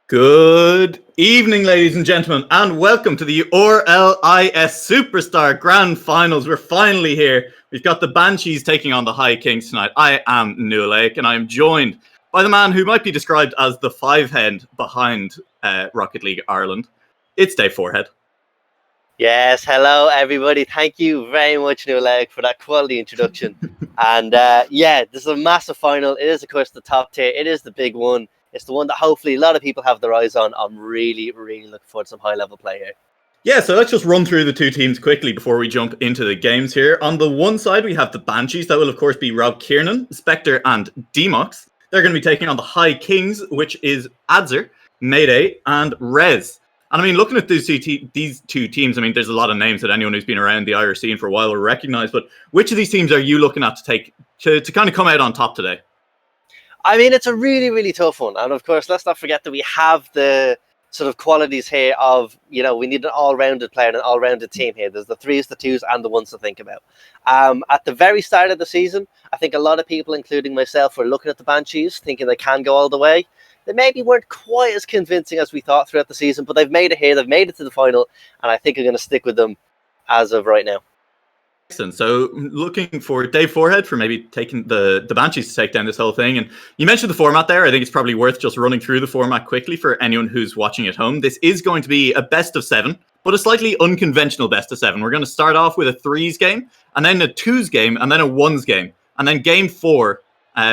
Good evening, ladies and gentlemen, and welcome to the RLIS Superstar Grand Finals. We're finally here. We've got the Banshees taking on the High Kings tonight. I am NuaLaoch, and I am joined by the man who might be described as the five-head behind Rocket League Ireland. It's Dave Forehead. Yes, hello everybody. Thank you very much, NuaLaoch, for that quality introduction. And this is a massive final. It is, of course, the top tier. It is the big one. It's the one that hopefully a lot of people have their eyes on. I'm really, really looking forward to some high-level play here. Yeah, so let's just run through the two teams quickly before we jump into the games here. On the one side, we have the Banshees. That will, of course, be Rob Kiernan, Spectre, and DMox. They're going to be taking on the High Kings, which is Adzer, Mayday, and Rez. And I mean, looking at these two teams, I mean, there's a lot of names that anyone who's been around the Irish scene for a while will recognise. But which of these teams are you looking at to kind of come out on top today? I mean, it's a really, really tough one. And of course, let's not forget that we have the sort of qualities here of, we need an all-rounded player and an all-rounded team here. There's the threes, the twos, and the ones to think about. At the very start of the season, I think a lot of people, including myself, were looking at the Banshees, thinking they can go all the way. They maybe weren't quite as convincing as we thought throughout the season, but they've made it here. They've made it to the final, and I think I'm going to stick with them as of right now. Excellent. So looking for Dave Forehead for maybe taking the Banshees to take down this whole thing. And you mentioned the format there. I think it's probably worth just running through the format quickly for anyone who's watching at home. This is going to be a best of 7, but a slightly unconventional best of 7. We're going to start off with a 3s game, and then a 2s game, and then a 1s game. And then game 4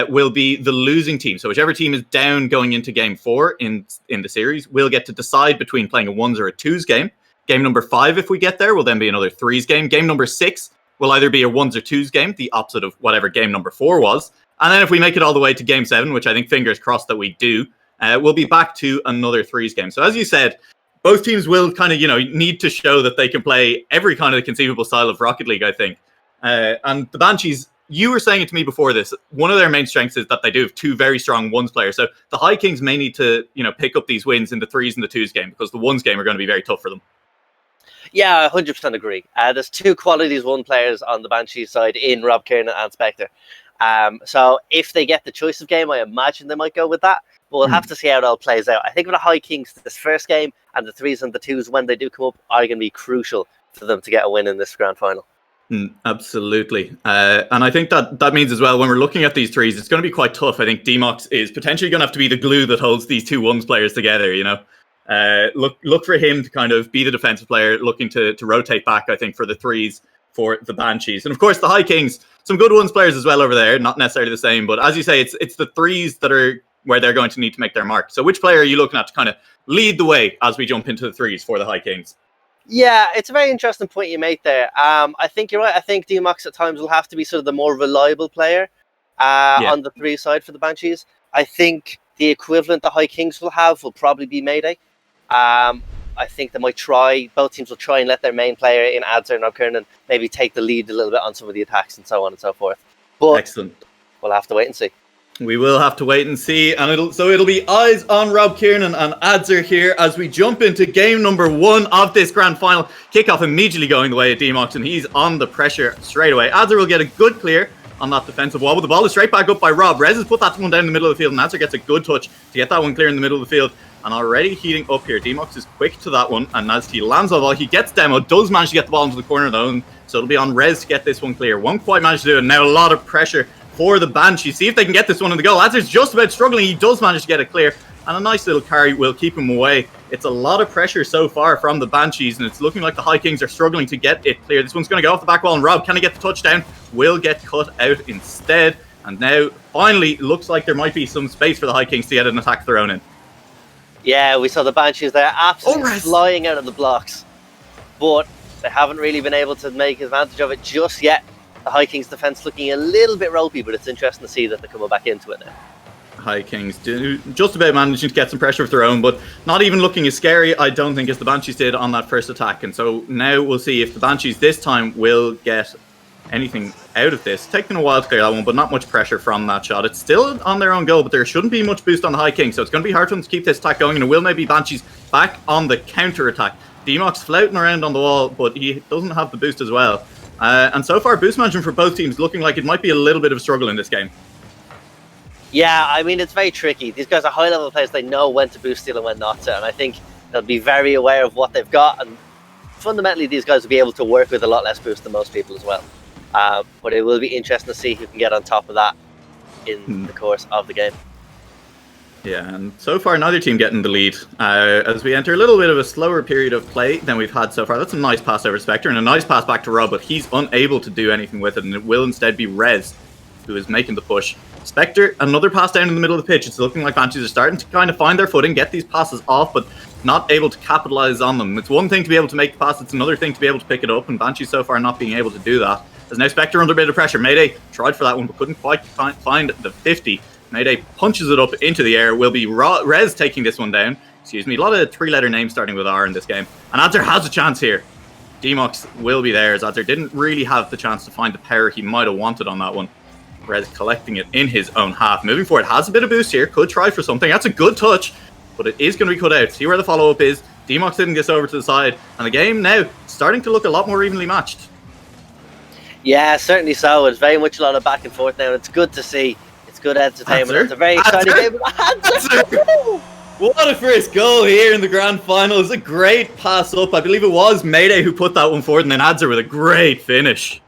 will be the losing team. So whichever team is down going into game 4 in the series will get to decide between playing a 1s or a 2s game. Game number 5, if we get there, will then be another 3s game. Game number 6 will either be a 1s or 2s game, the opposite of whatever game number 4 was. And then if we make it all the way to game 7, which I think fingers crossed that we do, we'll be back to another 3s game. So as you said, both teams will kind of, need to show that they can play every kind of conceivable style of Rocket League, I think. And the Banshees, you were saying it to me before this, one of their main strengths is that they do have two very strong 1s players. So the High Kings may need to, pick up these wins in the 3s and the 2s game, because the 1s game are going to be very tough for them. Yeah, I 100% agree. There's two qualities 1 players on the Banshee side in Rob Kiernan and Spectre. So if they get the choice of game, I imagine they might go with that. But we'll have to see how it all plays out. I think with the High Kings, this first game and the 3s and the 2s, when they do come up, are going to be crucial for them to get a win in this grand final. Absolutely. And I think that means as well, when we're looking at these 3s, it's going to be quite tough. I think DMox is potentially going to have to be the glue that holds these two 1s players together, Look for him to kind of be the defensive player, looking to rotate back, I think, for the 3s for the Banshees. And of course, the High Kings, some good 1s players as well over there, not necessarily the same. But as you say, it's the 3s that are where they're going to need to make their mark. So which player are you looking at to kind of lead the way as we jump into the 3s for the High Kings? Yeah, it's a very interesting point you made there. I think you're right. I think DMox at times will have to be sort of the more reliable player on the 3 side for the Banshees. I think the equivalent the High Kings will have will probably be Mayday. I think they might both teams will try and let their main player in Adzer and Rob Kiernan maybe take the lead a little bit on some of the attacks and so on and so forth. But excellent. We'll have to wait and see. We will have to wait and see, and it'll be eyes on Rob Kiernan and Adzer here as we jump into game number 1 of this grand final. Kickoff immediately going the way of DMox, and he's on the pressure straight away. Adzer will get a good clear on that defensive wall, but the ball is straight back up by Rob. Rez has put that one down in the middle of the field, and Adzer gets a good touch to get that one clear in the middle of the field. And already heating up here. DMox is quick to that one, and as he lands on the ball, he gets demo, does manage to get the ball into the corner though, so it'll be on Rez to get this one clear. Won't quite manage to do it. Now a lot of pressure for the Banshees. See if they can get this one in the goal. Adzer's just about struggling. He does manage to get it clear, and a nice little carry will keep him away. It's a lot of pressure so far from the Banshees, and it's looking like the High Kings are struggling to get it clear. This one's going to go off the back wall, and Rob, can he get the touchdown? Will get cut out instead. And now, finally, looks like there might be some space for the High Kings to get an attack thrown in. Yeah, we saw the Banshees there absolutely flying out of the blocks. But they haven't really been able to make advantage of it just yet. The High Kings defense looking a little bit ropey, but it's interesting to see that they're coming back into it now. High Kings do just about managing to get some pressure of their own, but not even looking as scary, I don't think, as the Banshees did on that first attack. And so now we'll see if the Banshees this time will get anything out of this. Taking a while to clear that one, but not much pressure from that shot. It's still on their own goal, but there shouldn't be much boost on the High Kings, so it's going to be hard for them to keep this attack going, and it will maybe Banshees back on the counter attack. DMox floating around on the wall, but he doesn't have the boost as well. And so far, boost management for both teams looking like it might be a little bit of a struggle in this game. Yeah, I mean, it's very tricky. These guys are high-level players. They know when to boost steal and when not to. And I think they'll be very aware of what they've got. And fundamentally, these guys will be able to work with a lot less boost than most people as well. But it will be interesting to see who can get on top of that in the course of the game. Yeah, and so far neither team getting the lead. As we enter a little bit of a slower period of play than we've had so far. That's a nice pass over Spectre and a nice pass back to Rob, but he's unable to do anything with it, and it will instead be Rez who is making the push. Spectre, another pass down in the middle of the pitch. It's looking like Banshees are starting to kind of find their footing, get these passes off, but not able to capitalize on them. It's one thing to be able to make the pass, it's another thing to be able to pick it up, and Banshees so far not being able to do that. As now Spectre under a bit of pressure. Mayday tried for that one, but couldn't quite find the 50. Mayday punches it up into the air. Will be Rez taking this one down. Excuse me. A lot of three-letter names starting with R in this game. And Adzer has a chance here. Demox will be there, as Adzer didn't really have the chance to find the power he might have wanted on that one. Rez collecting it in his own half. Moving forward, has a bit of boost here. Could try for something. That's a good touch, but it is going to be cut out. See where the follow-up is. Demox didn't get over to the side. And the game now starting to look a lot more evenly matched. Yeah, certainly so. It's very much a lot of back and forth now. It's good to see. It's good entertainment. It's a very exciting game. What a first goal here in the grand final. It's a great pass up. I believe it was Mayday who put that one forward, and then Adzer with a great finish.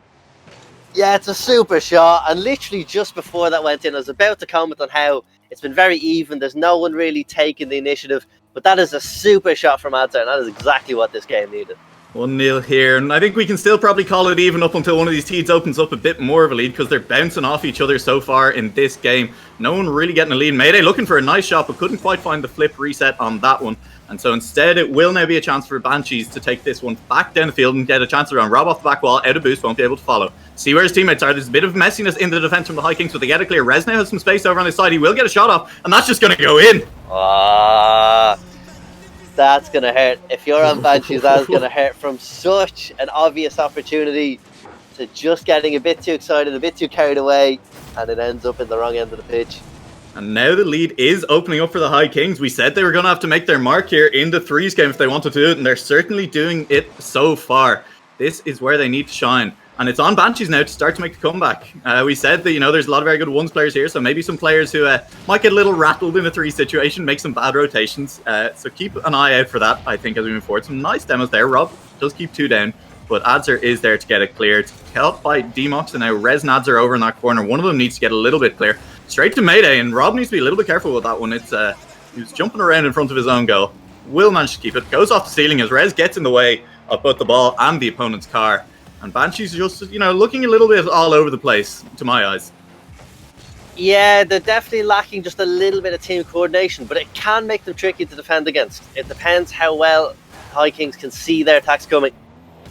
Yeah, it's a super shot. And literally just before that went in, I was about to comment on how it's been very even. There's no one really taking the initiative. But that is a super shot from Adzer, and that is exactly what this game needed. 1-0 here, and I think we can still probably call it even up until one of these teams opens up a bit more of a lead, because they're bouncing off each other so far in this game. No one really getting a lead. Mayday looking for a nice shot, but couldn't quite find the flip reset on that one. And so instead, it will now be a chance for Banshees to take this one back down the field and get a chance around. Rob off the back wall, out of boost, won't be able to follow. See where his teammates are. There's a bit of messiness in the defense from the High Kings, but they get it clear. Rez now has some space over on his side. He will get a shot off, and that's just going to go in. That's going to hurt. If you're on Banshees, that's going to hurt from such an obvious opportunity to just getting a bit too excited, a bit too carried away, and it ends up in the wrong end of the pitch. And now the lead is opening up for the High Kings. We said they were going to have to make their mark here in the threes game if they wanted to do it, and they're certainly doing it so far. This is where they need to shine. And it's on Banshees now to start to make the comeback. We said that, there's a lot of very good ones players here, so maybe some players who might get a little rattled in a three situation, make some bad rotations. So keep an eye out for that, I think, as we move forward. Some nice demos there. Rob does keep two down, but Adzer is there to get it cleared. Helped by Demox, and now Rez and Adzer over in that corner. One of them needs to get a little bit clear. Straight to Mayday, and Rob needs to be a little bit careful with that one. It's he was jumping around in front of his own goal. Will manage to keep it. Goes off the ceiling as Rez gets in the way of both the ball and the opponent's car. And Banshee's just, looking a little bit all over the place, to my eyes. Yeah, they're definitely lacking just a little bit of team coordination, but it can make them tricky to defend against. It depends how well High Kings can see their attacks coming.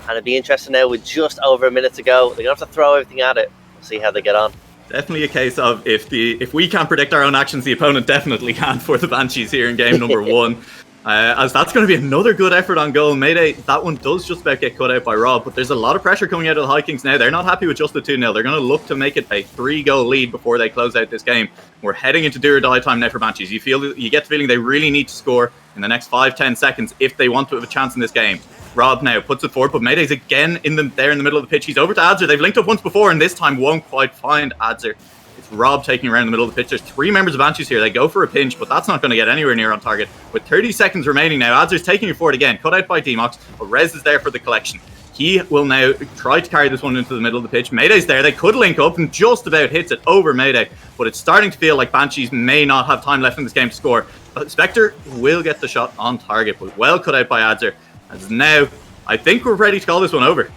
And it'd be interesting now with just over a minute to go. They're going to have to throw everything at it. We'll see how they get on. Definitely a case of if we can't predict our own actions, the opponent definitely can for the Banshees here in game number one. As that's going to be another good effort on goal. Mayday, that one does just about get cut out by Rob, but there's a lot of pressure coming out of the High Kings now. They're not happy with just the 2-0. They're going to look to make it a 3-goal lead before they close out this game. We're heading into do or die time now for Banshees. You get the feeling they really need to score in the next 5-10 seconds if they want to have a chance in this game. Rob now puts it forward, but Mayday's again there in the middle of the pitch. He's over to Adzer. They've linked up once before, and this time won't quite find Adzer. It's Rob taking around the middle of the pitch. There's 3 members of Banshees here. They go for a pinch, but that's not going to get anywhere near on target. With 30 seconds remaining now, Adzer's taking it forward again. Cut out by Demox, but Rez is there for the collection. He will now try to carry this one into the middle of the pitch. Mayday's there. They could link up and just about hits it over Mayday, but it's starting to feel like Banshees may not have time left in this game to score. But Spectre will get the shot on target, but well cut out by Adzer. As now, I think we're ready to call this one over.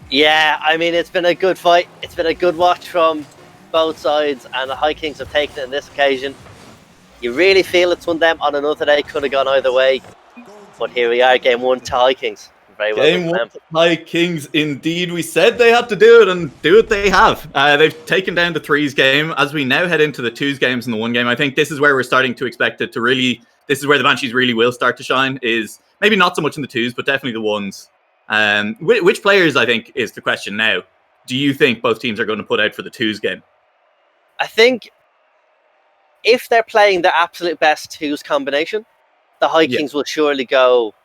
Yeah, I mean, it's been a good fight. It's been a good watch from both sides, and the High Kings have taken it in this occasion. You really feel it's one of them on another day. Could have gone either way, but here we are, game 1 to High Kings. Very well. Game 1 to High Kings, indeed. We said they had to do it, and do it they have. They've taken down the 3s game. As we now head into the 2s games and the 1 game, I think this is where we're starting to expect it to really. This is where the Banshees really will start to shine. Is maybe not so much in the 2s, but definitely the 1s. Which players, I think, is the question now. Do you think both teams are going to put out for the 2s game? I think if they're playing the absolute best 2s combination, the High Kings will surely go,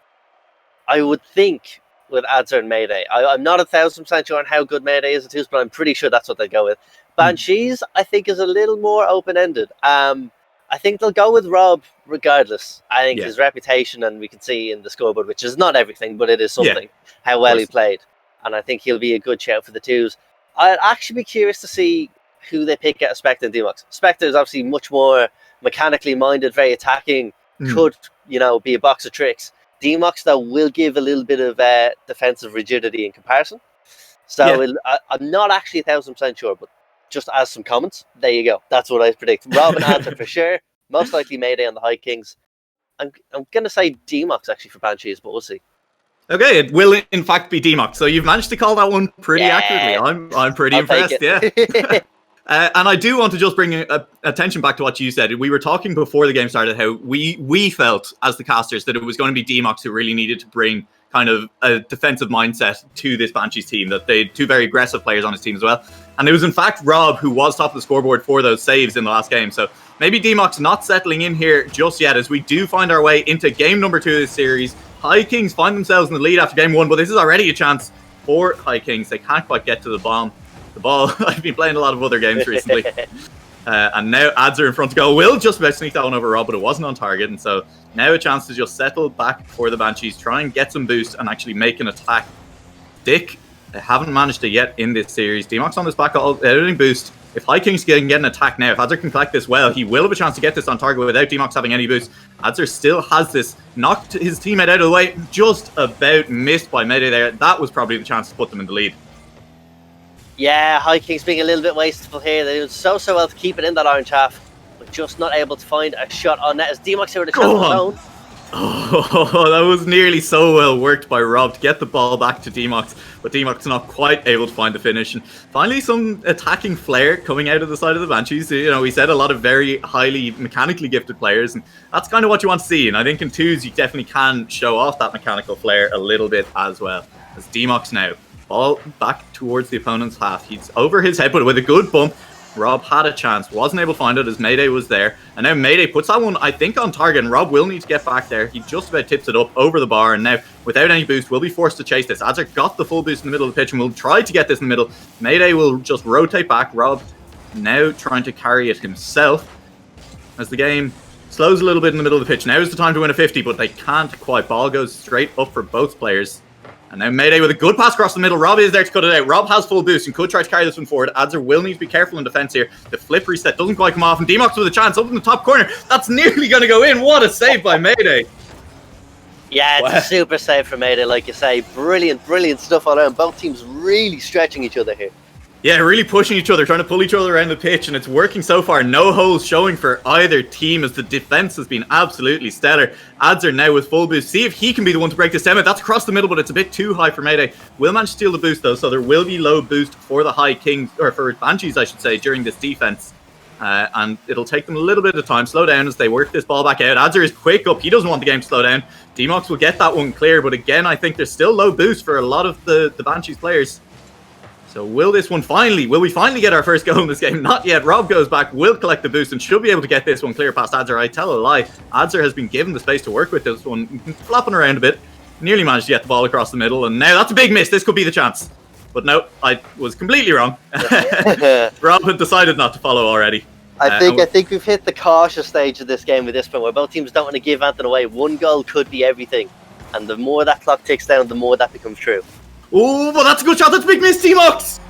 I would think, with Adzer and Mayday. I'm not 1,000% sure on how good Mayday is at twos, but I'm pretty sure that's what they go with. Banshees, I think, is a little more open-ended. I think they'll go with Rob regardless. I think his reputation, and we can see in the scoreboard, which is not everything, but it is something, how well he played. And I think he'll be a good shout for the twos. I'd actually be curious to see who they pick out of Spectre and Demox. Spectre is obviously much more mechanically minded, very attacking, could, be a box of tricks. Demox, though, will give a little bit of defensive rigidity in comparison. So I'm not actually 1,000% sure, but just as some comments, there you go. That's what I predict. Rob and Adzer for sure. Most likely Mayday on the High Kings. I'm going to say Demox actually for Banshees, but we'll see. Okay, it will in fact be Demox. So you've managed to call that one pretty accurately. I'm pretty impressed. Yeah. And I do want to just bring attention back to what you said. We were talking before the game started how we felt as the casters that it was going to be Demox who really needed to bring kind of a defensive mindset to this Banshees team, that they had two very aggressive players on his team as well. And it was in fact Rob who was top of the scoreboard for those saves in the last game. So maybe Demox not settling in here just yet as we do find our way into game number 2 of this series. High Kings find themselves in the lead after game 1, but this is already a chance for High Kings. They can't quite get to the ball. I've been playing a lot of other games recently. And now Adzer in front to goal. Will just about sneak that one over Rob, but it wasn't on target. And so now a chance to just settle back for the Banshees, try and get some boost and actually make an attack. Dick, they haven't managed it yet in this series. Demox on this back editing boost. If High Kings can get an attack now, if Adzer can collect this well, he will have a chance to get this on target without Demox having any boost. Adzer still has this. Knocked his teammate out of the way. Just about missed by Mayday there. That was probably the chance to put them in the lead. Yeah, High Kings being a little bit wasteful here. They did so well to keep it in that orange half, but just not able to find a shot on net as Demox here with a chance of his own. Oh, that was nearly so well worked by Rob to get the ball back to Demox, but Demox not quite able to find the finish. And finally, some attacking flair coming out of the side of the Banshees. We said a lot of very highly mechanically gifted players, and that's kind of what you want to see. And I think in twos, you definitely can show off that mechanical flair a little bit as well. As Demox now, ball back towards the opponent's half. He's over his head, but with a good bump. Rob had a chance, wasn't able to find it as Mayday was there. And now Mayday puts that one, I think, on target, and Rob will need to get back there. He just about tips it up over the bar, and now, without any boost, will be forced to chase this. Adzer got the full boost in the middle of the pitch and will try to get this in the middle. Mayday will just rotate back. Rob now trying to carry it himself as the game slows a little bit in the middle of the pitch. Now is the time to win a 50, but they can't quite. Ball goes straight up for both players. And now Mayday with a good pass across the middle. Rob is there to cut it out. Rob has full boost and could try to carry this one forward. Adzer will need to be careful in defense here. The flip reset doesn't quite come off, and Demox with a chance up in the top corner. That's nearly going to go in. What a save by Mayday. Yeah, it's a super save for Mayday, like you say. Brilliant stuff all around. Both teams really stretching each other here. Yeah, really pushing each other, trying to pull each other around the pitch, and it's working so far. No holes showing for either team as the defense has been absolutely stellar. Adzer now with full boost. See if he can be the one to break this down. That's across the middle, but it's a bit too high for Mayday. Will manage to steal the boost, though, so there will be low boost for the High Kings, or for Banshees, I should say, during this defense. And it'll take them a little bit of time. Slow down as they work this ball back out. Adzer is quick up. He doesn't want the game to slow down. Demox will get that one clear, but again, I think there's still low boost for a lot of the Banshees players. So will we finally get our first goal in this game? Not yet. Rob goes back, will collect the boost, and should be able to get this one clear past Adzer. I tell a lie. Adzer has been given the space to work with this one, flopping around a bit. Nearly managed to get the ball across the middle, and now that's a big miss. This could be the chance. But no, I was completely wrong. Rob had decided not to follow already. I think we've hit the cautious stage of this game with this point, where both teams don't want to give anything away. One goal could be everything, and the more that clock ticks down, the more that becomes true. Oh, but that's a good shot. That's a big miss, Demox.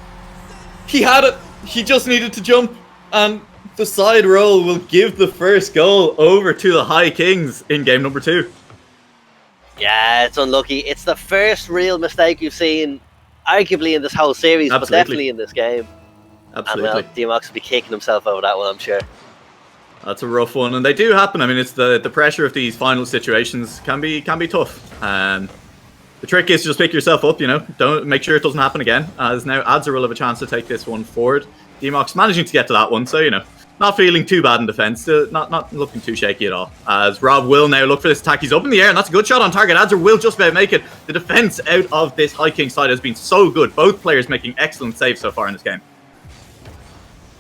He had it. He just needed to jump. And the side roll will give the first goal over to the High Kings in game number 2. Yeah, it's unlucky. It's the first real mistake you've seen, arguably in this whole series, but definitely in this game. Absolutely. And Demox will be kicking himself over that one, I'm sure. That's a rough one, and they do happen. I mean, it's the pressure of these final situations can be tough. The trick is to just pick yourself up, don't make sure it doesn't happen again, as now Adzer will have a chance to take this one forward. Demox managing to get to that one, so not feeling too bad in defense, not looking too shaky at all. As Rob will now look for this attack. He's up in the air, and that's a good shot on target. Adzer will just about make it. The defense out of this High King side has been so good. Both players making excellent saves so far in this game.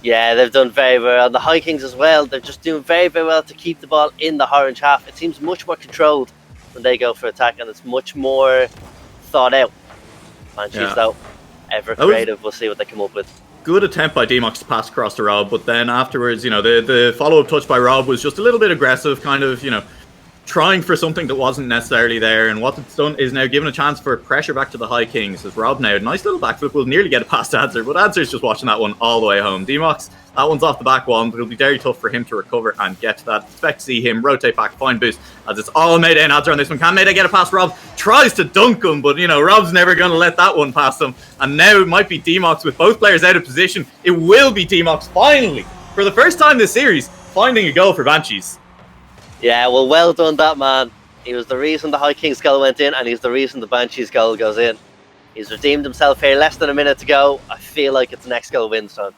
Yeah, they've done very well. The High Kings as well, they're just doing very, very well to keep the ball in the orange half. It seems much more controlled when they go for attack, and it's much more thought out. Banshees, though, ever creative. We'll see what they come up with. Good attempt by D-Mox to pass across to Rob, but then afterwards, the follow-up touch by Rob was just a little bit aggressive, kind of, trying for something that wasn't necessarily there. And what it's done is now given a chance for pressure back to the High Kings. As Rob now, nice little backflip, will nearly get it past Adzer, but Adzer's just watching that one all the way home. D-Mox, that one's off the back one, but it'll be very tough for him to recover and get to that. Expect to see him rotate back, find boost, as it's all Mayday and Adzer on this one. Can Mayday get it past Rob? Tries to dunk him, but Rob's never going to let that one pass him. And now it might be D-Mox with both players out of position. It will be D-Mox finally, for the first time this series, finding a goal for Banshees. Yeah, well done, that man. He was the reason the High Kings goal went in, and he's the reason the Banshees goal goes in. He's redeemed himself here, less than a minute to go. I feel like it's next goal wins time.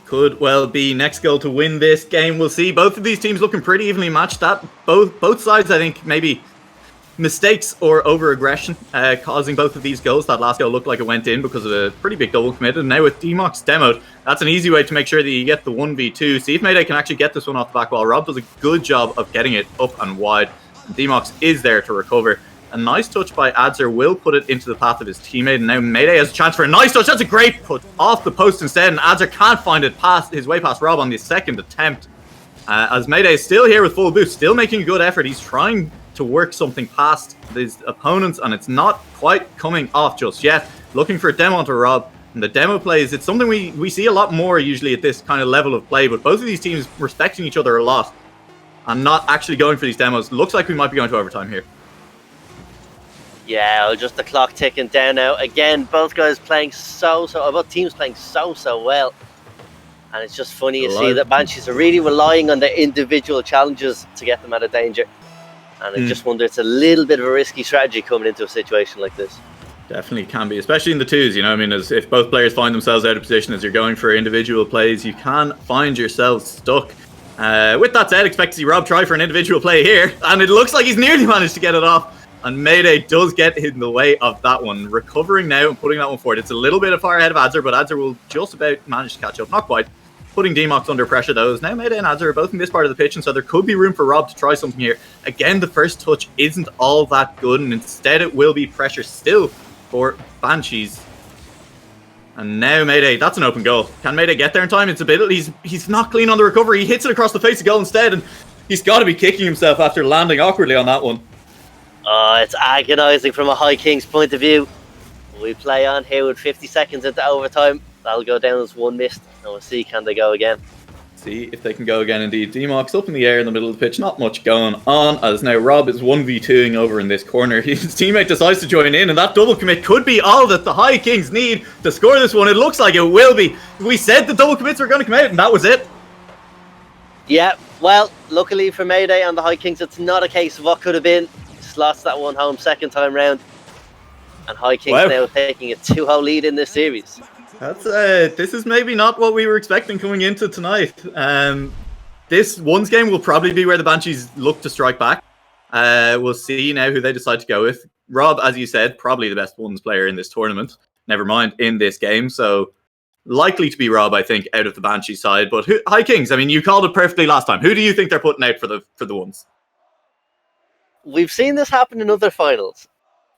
Could well be next goal to win this game. We'll see. Both of these teams looking pretty evenly matched. Both sides, I think, maybe mistakes or over-aggression causing both of these goals. That last goal looked like it went in because of a pretty big double committed. And now with D-Mox demoed, that's an easy way to make sure that you get the 1v2. See if Mayday can actually get this one off the back wall. Rob does a good job of getting it up and wide. D-Mox is there to recover. A nice touch by Adzer will put it into the path of his teammate. And now Mayday has a chance for a nice touch. That's a great put off the post instead. And Adzer can't find it past his way past Rob on the second attempt. As Mayday is still here with full boost, still making a good effort. He's trying to work something past his opponents, and it's not quite coming off just yet. Looking for a demo onto Rob. And the demo plays, it's something we see a lot more usually at this kind of level of play, but both of these teams respecting each other a lot and not actually going for these demos. Looks like we might be going to overtime here. Yeah, just the clock ticking down now. Again, both guys playing both teams playing so well. And it's just funny to see that Banshees are really relying on their individual challenges to get them out of danger. And I just wonder, it's a little bit of a risky strategy coming into a situation like this. Definitely can be, especially in the twos, as if both players find themselves out of position as you're going for individual plays, you can find yourself stuck. With that said, expect to see Rob try for an individual play here, and it looks like he's nearly managed to get it off. And Mayday does get in the way of that one. Recovering now and putting that one forward. It's a little bit far ahead of Adzer, but Adzer will just about manage to catch up. Not quite. Putting D-Mox under pressure, though, is now Mayday and Adzer are both in this part of the pitch, and so there could be room for Rob to try something here. Again, the first touch isn't all that good, and instead it will be pressure still for Banshees. And now Mayday, that's an open goal. Can Mayday get there in time? It's a bit, he's not clean on the recovery. He hits it across the face of goal instead, and he's got to be kicking himself after landing awkwardly on that one. Oh, it's agonising from a High Kings point of view. We play on here with 50 seconds into overtime. That'll go down as one missed, and we'll see can they go again. See if they can go again indeed. D-Mox up in the air in the middle of the pitch, not much going on, as now Rob is 1v2ing over in this corner. His teammate decides to join in, and that double commit could be all that the High Kings need to score this one. It looks like it will be. We said the double commits were going to come out, and that was it. Yeah, well, luckily for Mayday and the High Kings, it's not a case of what could have been. Slots that one home second time round, and High Kings now taking a 2-0 lead in this series. That's this is maybe not what we were expecting coming into tonight. This ones game will probably be where the Banshees look to strike back. We'll see now who they decide to go with. Rob, as you said, probably the best ones player in this tournament. Never mind in this game, so likely to be Rob, I think, out of the Banshee side. But High Kings, I mean, you called it perfectly last time. Who do you think they're putting out for the ones? We've seen this happen in other finals,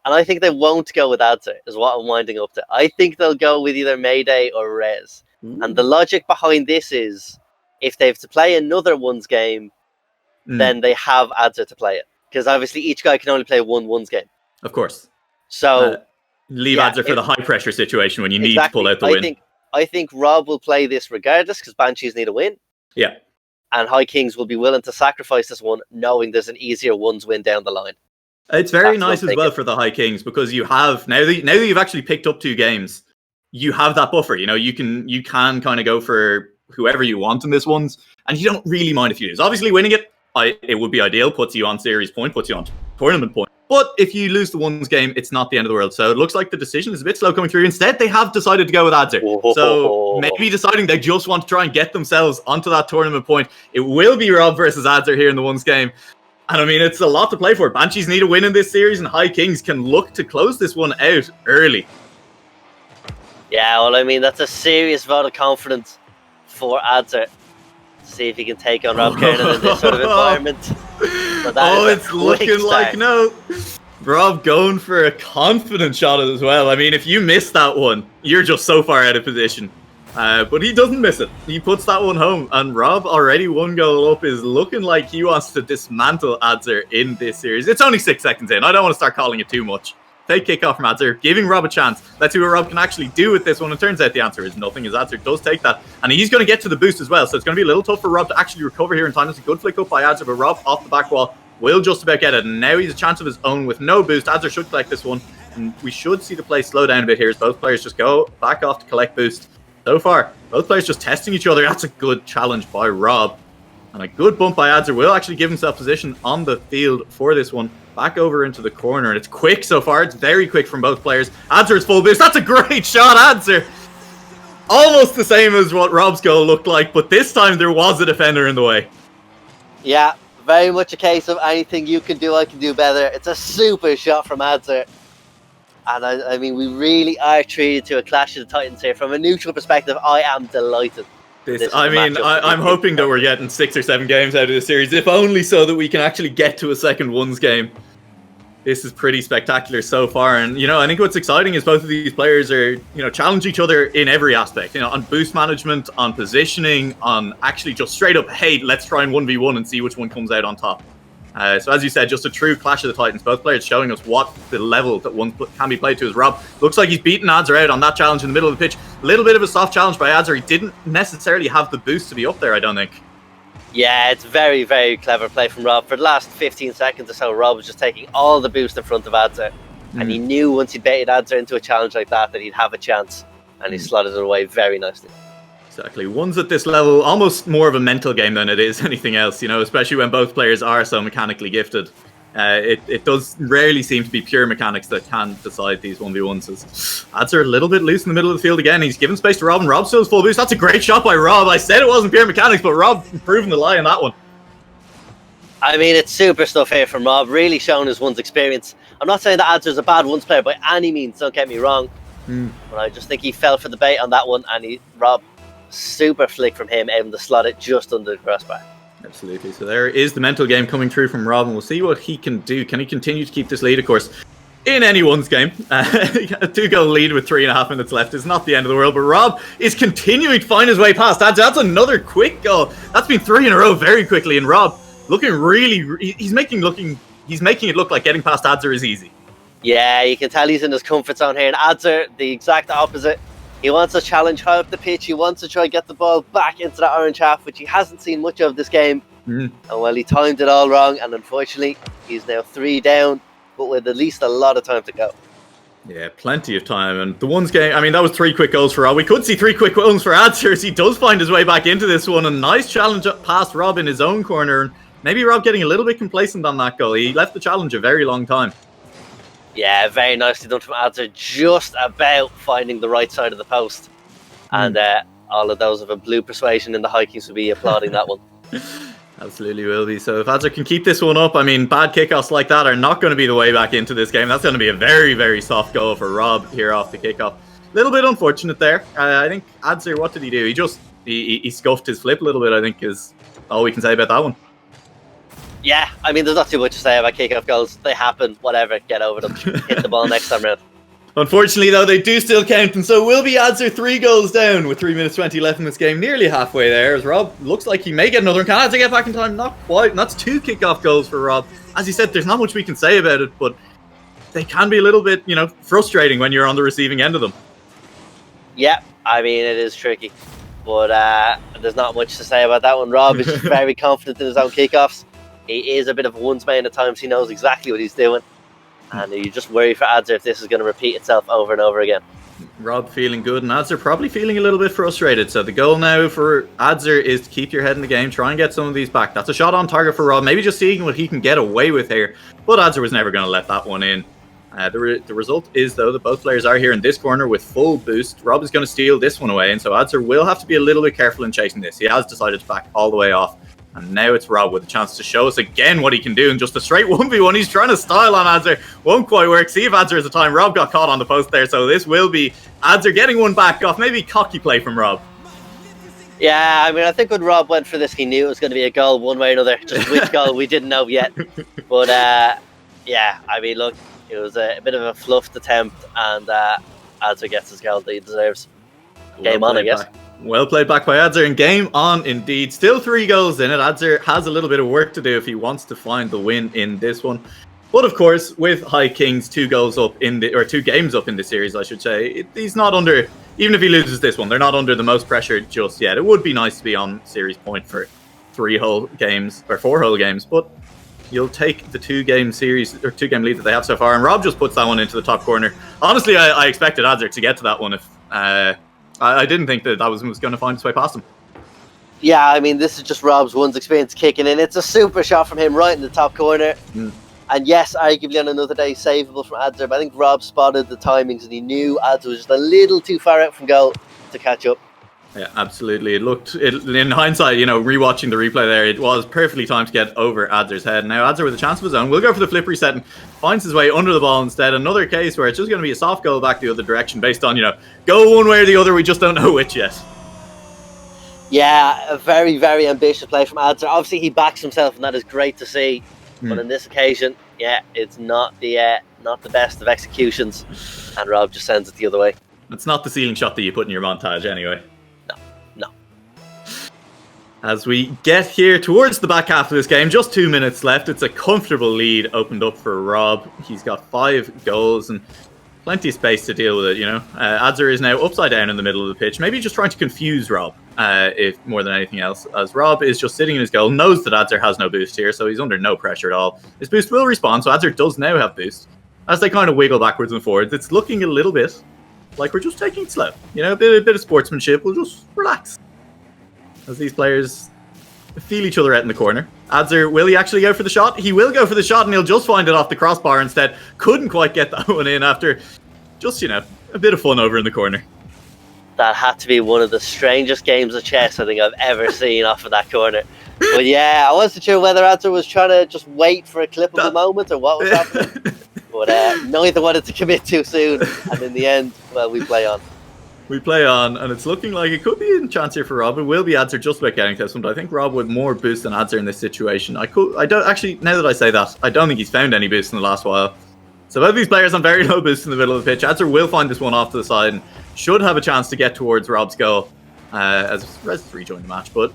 and I think they won't go with Adzer, is what I'm winding up to. I think they'll go with either Mayday or Rez. And the logic behind this is, if they have to play another ones game, then they have Adzer to play it. Because obviously each guy can only play one ones game. Of course. So leave Adzer for the high pressure situation when you need to pull out the win. I think Rob will play this regardless, because Banshees need a win. Yeah. And High Kings will be willing to sacrifice this one, knowing there's an easier ones win down the line. It's very nice as well for the High Kings, because you have now that you've actually picked up 2 games, you have that buffer. You can kind of go for whoever you want in this ones, and you don't really mind if you lose. Obviously, winning it would be ideal, puts you on series point, puts you on tournament point. But if you lose the ones game, it's not the end of the world. So it looks like the decision is a bit slow coming through. Instead, they have decided to go with Adzer. So maybe deciding they just want to try and get themselves onto that tournament point. It will be Rob versus Adzer here in the ones game. And I mean, it's a lot to play for. Banshees need a win in this series, and High Kings can look to close this one out early. Yeah, well, I mean, that's a serious vote of confidence for Adzer. See if he can take on Rob Kernan in this sort of environment. It's looking like no. Rob going for a confident shot as well. I mean, if you miss that one, you're just so far out of position. But he doesn't miss it. He puts that one home. And Rob, already 1 goal up, is looking like he wants to dismantle Adzer in this series. It's only 6 seconds in. I don't want to start calling it too much. Fake kickoff from Adzer, giving Rob a chance. Let's see what Rob can actually do with this one. It turns out the answer is nothing, as Adzer does take that. And he's going to get to the boost as well. So it's going to be a little tough for Rob to actually recover here in time. It's a good flick up by Adzer, but Rob off the back wall will just about get it. And now he's a chance of his own with no boost. Adzer should collect this one. And we should see the play slow down a bit here as both players just go back off to collect boost. So far, both players just testing each other. That's a good challenge by Rob. And a good bump by Adzer will actually give himself position on the field for this one. Back over into the corner. And it's quick so far. It's very quick from both players. Adzer's full boost. That's a great shot, Adzer. Almost the same as what Rob's goal looked like. But this time there was a defender in the way. Yeah, very much a case of anything you can do, I can do better. It's a super shot from Adzer. And I mean, we really are treated to a clash of the Titans here. From a neutral perspective, I am delighted. I'm hoping that we're getting 6 or 7 games out of this series, if only so that we can actually get to a second ones game. This is pretty spectacular so far. And, I think what's exciting is both of these players are, challenge each other in every aspect, on boost management, on positioning, on actually just straight up, hey, let's try and 1v1 and see which one comes out on top. So as you said, just a true clash of the Titans. Both players showing us what the level that one can be played to is. Rob looks like he's beaten Adzer out on that challenge in the middle of the pitch. A little bit of a soft challenge by Adzer. He didn't necessarily have the boost to be up there, I don't think. Yeah, it's very, very clever play from Rob. For the last 15 seconds or so, Rob was just taking all the boost in front of Adzer. And he knew once he'd baited Adzer into a challenge like that he'd have a chance. And he slotted it away very nicely. Exactly. Ones at this level, almost more of a mental game than it is anything else, especially when both players are so mechanically gifted. It does rarely seem to be pure mechanics that can decide these 1v1s. Adzer a little bit loose in the middle of the field again. He's given space to Rob, and Rob still has full boost. That's a great shot by Rob. I said it wasn't pure mechanics, but Rob proving the lie on that one. I mean, it's super stuff here from Rob, really showing his one's experience. I'm not saying that Adzer's a bad ones player by any means, don't get me wrong. But I just think he fell for the bait on that one, and Rob, super flick from him, able to slot it just under the crossbar. Absolutely. So there is the mental game coming through from Rob, and we'll see what he can do. Can he continue to keep this lead? Of course, in anyone's game, a 2-goal lead with 3.5 minutes left is not the end of the world, but Rob is continuing to find his way past Adzer. That's another quick goal. That's been 3 in a row very quickly, and Rob looking really, he's making it look like getting past Adzer is easy. Yeah, you can tell he's in his comfort zone here, and Adzer, the exact opposite. He wants to challenge high up the pitch. He wants to try and get the ball back into that orange half, which he hasn't seen much of this game. And well, he timed it all wrong, and unfortunately, he's now 3 down, but with at least a lot of time to go. Yeah, plenty of time. And the ones game, I mean, that was 3 quick goals for Rob. We could see 3 quick ones for Adzer as he does find his way back into this one. A nice challenge up past Rob in his own corner. And maybe Rob getting a little bit complacent on that goal. He left the challenge a very long time. Yeah, very nicely done from Adzer, just about finding the right side of the post. And all of those of a blue persuasion in the Vikings will be applauding that one. Absolutely will be. So if Adzer can keep this one up, I mean, bad kickoffs like that are not going to be the way back into this game. That's going to be a very, very soft goal for Rob here off the kickoff. A little bit unfortunate there. I think Adzer, what did he do? He scuffed his flip a little bit, I think, is all we can say about that one. Yeah, I mean, there's not too much to say about kickoff goals. They happen, whatever, get over them. Hit the ball next time round. Unfortunately, though, they do still count, and so will be Adzer 3 goals down with 3 minutes 20 left in this game. Nearly halfway there, as Rob looks like he may get another one. Can Adzer get back in time? Not quite, and that's 2 kickoff goals for Rob. As you said, there's not much we can say about it, but they can be a little bit, frustrating when you're on the receiving end of them. Yeah, I mean, it is tricky, but there's not much to say about that one. Rob is just very confident in his own kickoffs. He is a bit of a ones man at times. He knows exactly what he's doing. And you just worry for Adzer if this is going to repeat itself over and over again. Rob feeling good, and Adzer probably feeling a little bit frustrated. So the goal now for Adzer is to keep your head in the game, try and get some of these back. That's a shot on target for Rob, maybe just seeing what he can get away with here. But Adzer was never going to let that one in. The result is, though, that both players are here in this corner with full boost. Rob is going to steal this one away, and so Adzer will have to be a little bit careful in chasing this. He has decided to back all the way off. And now it's Rob with a chance to show us again what he can do in just a straight 1v1. He's trying to style on Adzer. Won't quite work. See if Adzer has a time. Rob got caught on the post there. So this will be Adzer getting one back off. Maybe cocky play from Rob. Yeah, I mean, I think when Rob went for this, he knew it was going to be a goal one way or another. Just which goal, we didn't know yet. But Yeah, I mean, look, it was a bit of a fluffed attempt, and Adzer gets his goal that he deserves. Game on, I guess. Well played back by Adzer, and game on indeed. Still 3 goals in it. Adzer has a little bit of work to do if he wants to find the win in this one. But of course, with High Kings 2 games up in the series, I should say, he's not under. Even if he loses this one, they're not under the most pressure just yet. It would be nice to be on series point for 3 whole games or 4 whole games, but you'll take the 2-game series or 2-game lead that they have so far. And Rob just puts that one into the top corner. Honestly, I expected Adzer to get to that one. If I didn't think that was going to find its way past him. Yeah, I mean, this is just Rob's one's experience kicking in. It's a super shot from him right in the top corner. And yes, arguably on another day, savable from Adzer. But I think Rob spotted the timings and he knew Adzer was just a little too far out from goal to catch up. Yeah, absolutely. In hindsight, rewatching the replay there, it was perfectly timed to get over Adzer's head. Now Adzer with a chance of his own will go for the flip reset and finds his way under the ball instead. Another case where it's just going to be a soft goal back the other direction based on, go one way or the other. We just don't know which yet. Yeah, a very, very ambitious play from Adzer. Obviously, he backs himself, and that is great to see. But on this occasion, yeah, it's not the best of executions, and Rob just sends it the other way. It's not the ceiling shot that you put in your montage anyway. No. As we get here towards the back half of this game, just 2 minutes left. It's a comfortable lead opened up for Rob. He's got 5 goals and plenty of space to deal with it, Adzer is now upside down in the middle of the pitch, maybe just trying to confuse Rob, if more than anything else, as Rob is just sitting in his goal, knows that Adzer has no boost here, so he's under no pressure at all. His boost will respond, so Adzer does now have boost. As they kind of wiggle backwards and forwards, it's looking a little bit like we're just taking it slow. A bit of sportsmanship. We'll just relax as these players feel each other out in the corner. Adzer, will he actually go for the shot? He will go for the shot, and he'll just find it off the crossbar instead. Couldn't quite get that one in after just, a bit of fun over in the corner. That had to be one of the strangest games of chess I think I've ever seen off of that corner. But yeah, I wasn't sure whether Adzer was trying to just wait for a clippable moment or what was happening. But neither wanted to commit too soon. And in the end, well, we play on. We play on, and it's looking like it could be a chance here for Rob. It will be Adzer just about getting this one, but I think Rob with more boost than Adzer in this situation. I don't actually, now that I say that, I don't think he's found any boost in the last while. So both these players on very low boost in the middle of the pitch. Adzer will find this one off to the side and should have a chance to get towards Rob's goal as Res rejoin the match. But,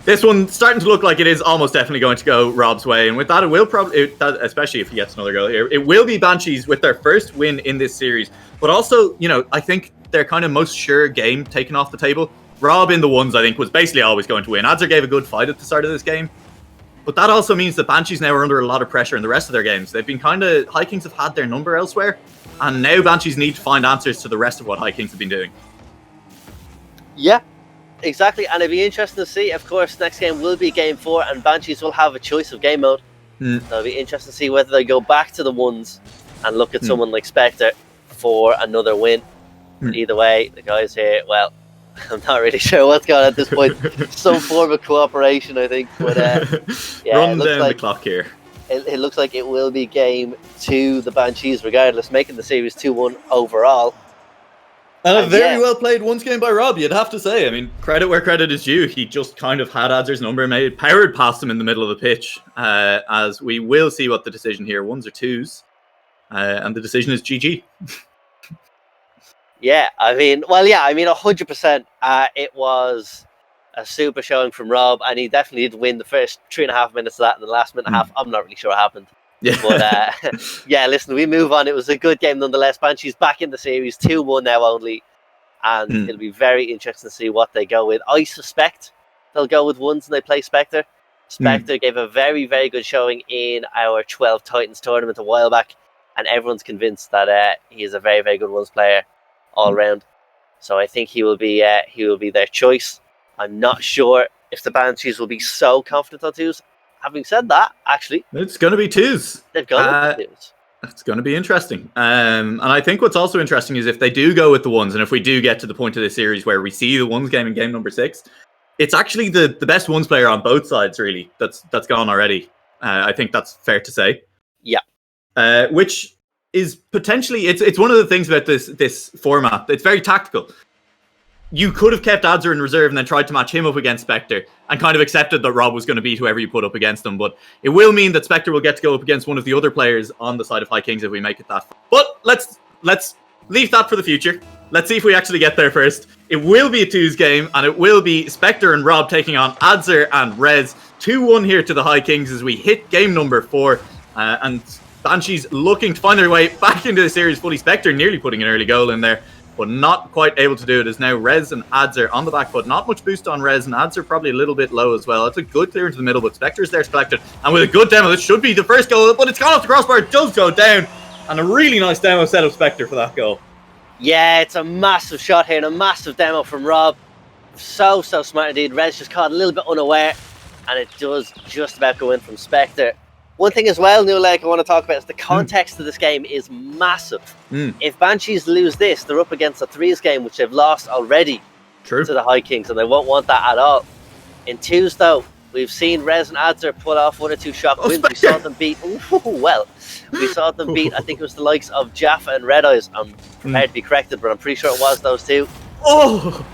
this one starting to look like it is almost definitely going to go Rob's way. And with that, it will probably, especially if he gets another goal here, it will be Banshees with their first win in this series. But also, I think their kind of most sure game taken off the table. Rob in the ones, I think, was basically always going to win. Adzer gave a good fight at the start of this game. But that also means that Banshees now are under a lot of pressure in the rest of their games. They've been High Kings have had their number elsewhere. And now Banshees need to find answers to the rest of what High Kings have been doing. Yeah, exactly. And it'd be interesting to see, of course, next game will be game 4 and Banshees will have a choice of game mode. So it'll be interesting to see whether they go back to the ones and look at someone like Spectre for another win. Either way, the guys here, well, I'm not really sure what's going on at this point. Some form of cooperation, I think. But yeah, run down the clock here. It looks like it will be game 2, the Banshees, regardless, making the series 2-1 overall. And a very well played once game by Rob, you'd have to say. I mean, credit where credit is due. He just kind of had Adzer's number, powered past him in the middle of the pitch. As we will see what the decision here, 1s or 2s. And the decision is GG. Yeah, I mean, 100%. It was a super showing from Rob, and he definitely did win the first 3.5 minutes of that, and the last minute and a half, I'm not really sure what happened. Yeah. But yeah, listen, we move on. It was a good game nonetheless. Banshees back in the series, 2-1 now only, and it'll be very interesting to see what they go with. I suspect they'll go with ones and they play Spectre. Spectre gave a very, very good showing in our 12 Titans tournament a while back, and everyone's convinced that he is a very, very good ones player all round. So I think he will be their choice. I'm not sure if the Banshees will be so confident on 2s. Having said that, actually, it's going to be 2s. They've gone with 2s. It's going to be interesting. And I think what's also interesting is if they do go with the ones, and if we do get to the point of the series where we see the ones game in game number 6, it's actually the best ones player on both sides, really, that's gone already. I think that's fair to say. Yeah. Which is potentially, it's one of the things about this format. It's very tactical. you could have kept Adzer in reserve and then tried to match him up against Spectre and kind of accepted that Rob was going to beat whoever you put up against him. But it will mean that Spectre will get to go up against one of the other players on the side of High Kings if we make it that far. But let's leave that for the future. Let's see if we actually get there first. It will be a twos game, and it will be Spectre and Rob taking on Adzer and Rez. 2-1 here to the High Kings as we hit game number 4. And Banshees looking to find their way back into the series fully. Spectre nearly putting an early goal in there, but not quite able to do it. As now Rez and Adzer on the back foot. Not much boost on Rez, and Adzer probably a little bit low as well. It's a good clear into the middle, but Spectre is there to collect it. And with a good demo, this should be the first goal, but it's gone off the crossbar. It does go down. And a really nice demo set of Spectre for that goal. Yeah, it's a massive shot here and a massive demo from Rob. So smart indeed. Rez just caught a little bit unaware, and it does just about go in from Spectre. One thing as well, NuaLaoch, I want to talk about is the context of this game is massive. If Banshees lose this, they're up against a threes game, which they've lost already to the High Kings, and they won't want that at all. In twos, though, we've seen Rez and Adzer pull off 1 or 2 shock wins. We saw them beat, we saw them beat, I think it was the likes of Jaffa and Red Eyes. I'm prepared to be corrected, but I'm pretty sure it was those two. Oh!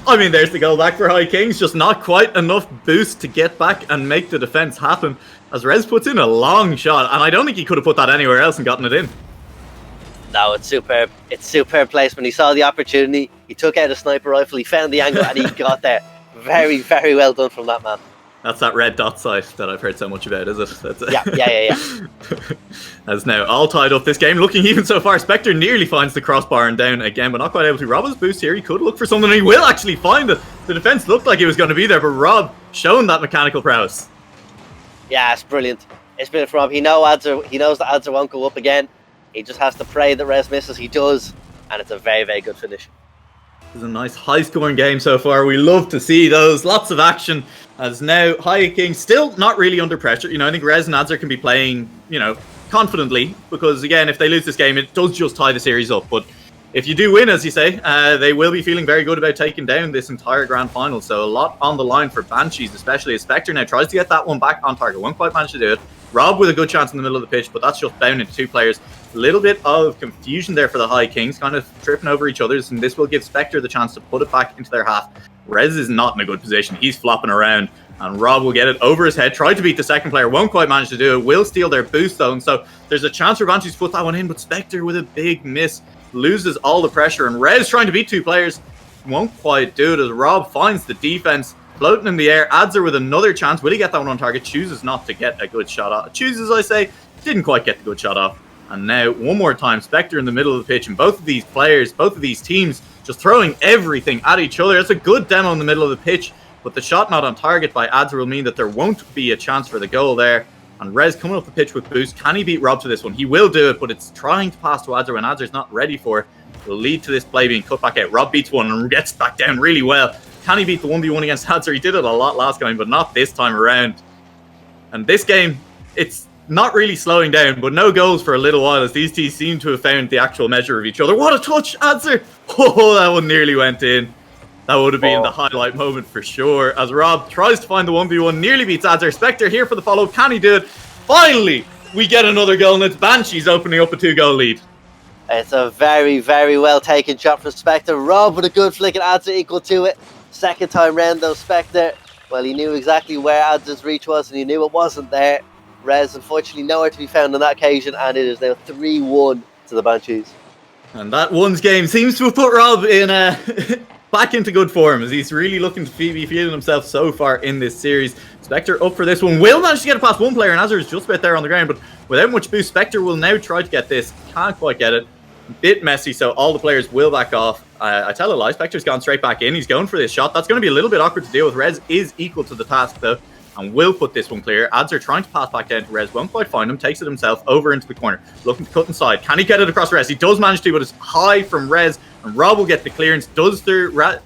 I mean, there's the goal back for High Kings. Just not quite enough boost to get back and make the defense happen. As Rez puts in a long shot, and I don't think he could have put that anywhere else and gotten it in. No, it's superb. It's superb placement. He saw the opportunity. He took out a sniper rifle. He found the angle, and he got there. Very, very well done from that man. That's that red dot site that I've heard so much about, is it? That's it. Yeah. As now all tied up this game, looking even so far. Spectre nearly finds the crossbar and down again, but not quite able to. Rob has boost here. He could look for something, and he will actually find it. The defense looked like it was going to be there, but Rob shown that mechanical prowess. Yeah, it's brilliant. It's brilliant from Rob. He knows that Adzer won't go up again. He just has to pray that Rez misses. He does, and it's a very, very good finish. It's a nice high-scoring game so far. We love to see those. Lots of action. As now High Kings still not really under pressure. I think Rez and Adzer can be playing, confidently, because again, if they lose this game, it does just tie the series up. But if you do win, as you say, they will be feeling very good about taking down this entire grand final. So a lot on the line for Banshees, especially as Spectre now tries to get that one back on target. Won't quite manage to do it. Rob with a good chance in the middle of the pitch, but that's just bound into 2 players. A little bit of confusion there for the High Kings, kind of tripping over each other's, and this will give Spectre the chance to put it back into their half. Rez is not in a good position. He's flopping around, and Rob will get it over his head. Tried to beat the second player, won't quite manage to do it. Will steal their boost zone, so there's a chance for Banshees to put that one in, but Spectre with a big miss loses all the pressure, and Rez trying to beat 2 players won't quite do it as Rob finds the defense floating in the air. Adzer with another chance. Will he get that one on target? Chooses not to get a good shot off. Chooses, I say, didn't quite get the good shot off. And now, one more time, Spectre in the middle of the pitch, and both of these players, both of these teams, just throwing everything at each other. It's a good demo in the middle of the pitch, but the shot not on target by Adzer will mean that there won't be a chance for the goal there. And Rez coming up the pitch with boost. Can he beat Rob to this one? He will do it, but it's trying to pass to Adzer when Adzer's not ready for it. Will lead to this play being cut back out. Rob beats one and gets back down really well. Can he beat the 1v1 against Adzer? He did it a lot last game, but not this time around. And this game, it's not really slowing down, but no goals for a little while as these teams seem to have found the actual measure of each other. What a touch, Adzer! Oh, that one nearly went in. That would have been the highlight moment for sure. As Rob tries to find the 1v1, nearly beats Adzer. Spectre here for the follow. Can he do it? Finally, we get another goal, and it's Banshees opening up a 2-goal lead. It's a very, very well taken shot from Spectre. Rob with a good flick and Adzer equal to it. Second time round though, Spectre, well, he knew exactly where Adzer's reach was, and he knew it wasn't there. Rez, unfortunately, nowhere to be found on that occasion, and it is now 3-1 to the Banshees. And that one's game seems to have put Rob in back into good form, as he's really looking to be feeling himself so far in this series. Spectre up for this one. Will manage to get it past one player, and Adzer is just about there on the ground, but without much boost, Spectre will now try to get this. Can't quite get it. Bit messy, so all the players will back off. I tell a lie, Spectre's gone straight back in. He's going for this shot. That's going to be a little bit awkward to deal with. Rez is equal to the task, though, and will put this one clear. Adzer trying to pass back down to Rez. Won't quite find him. Takes it himself over into the corner. Looking to cut inside. Can he get it across Rez? He does manage to, but it's high from Rez, and Rob will get the clearance. Does the...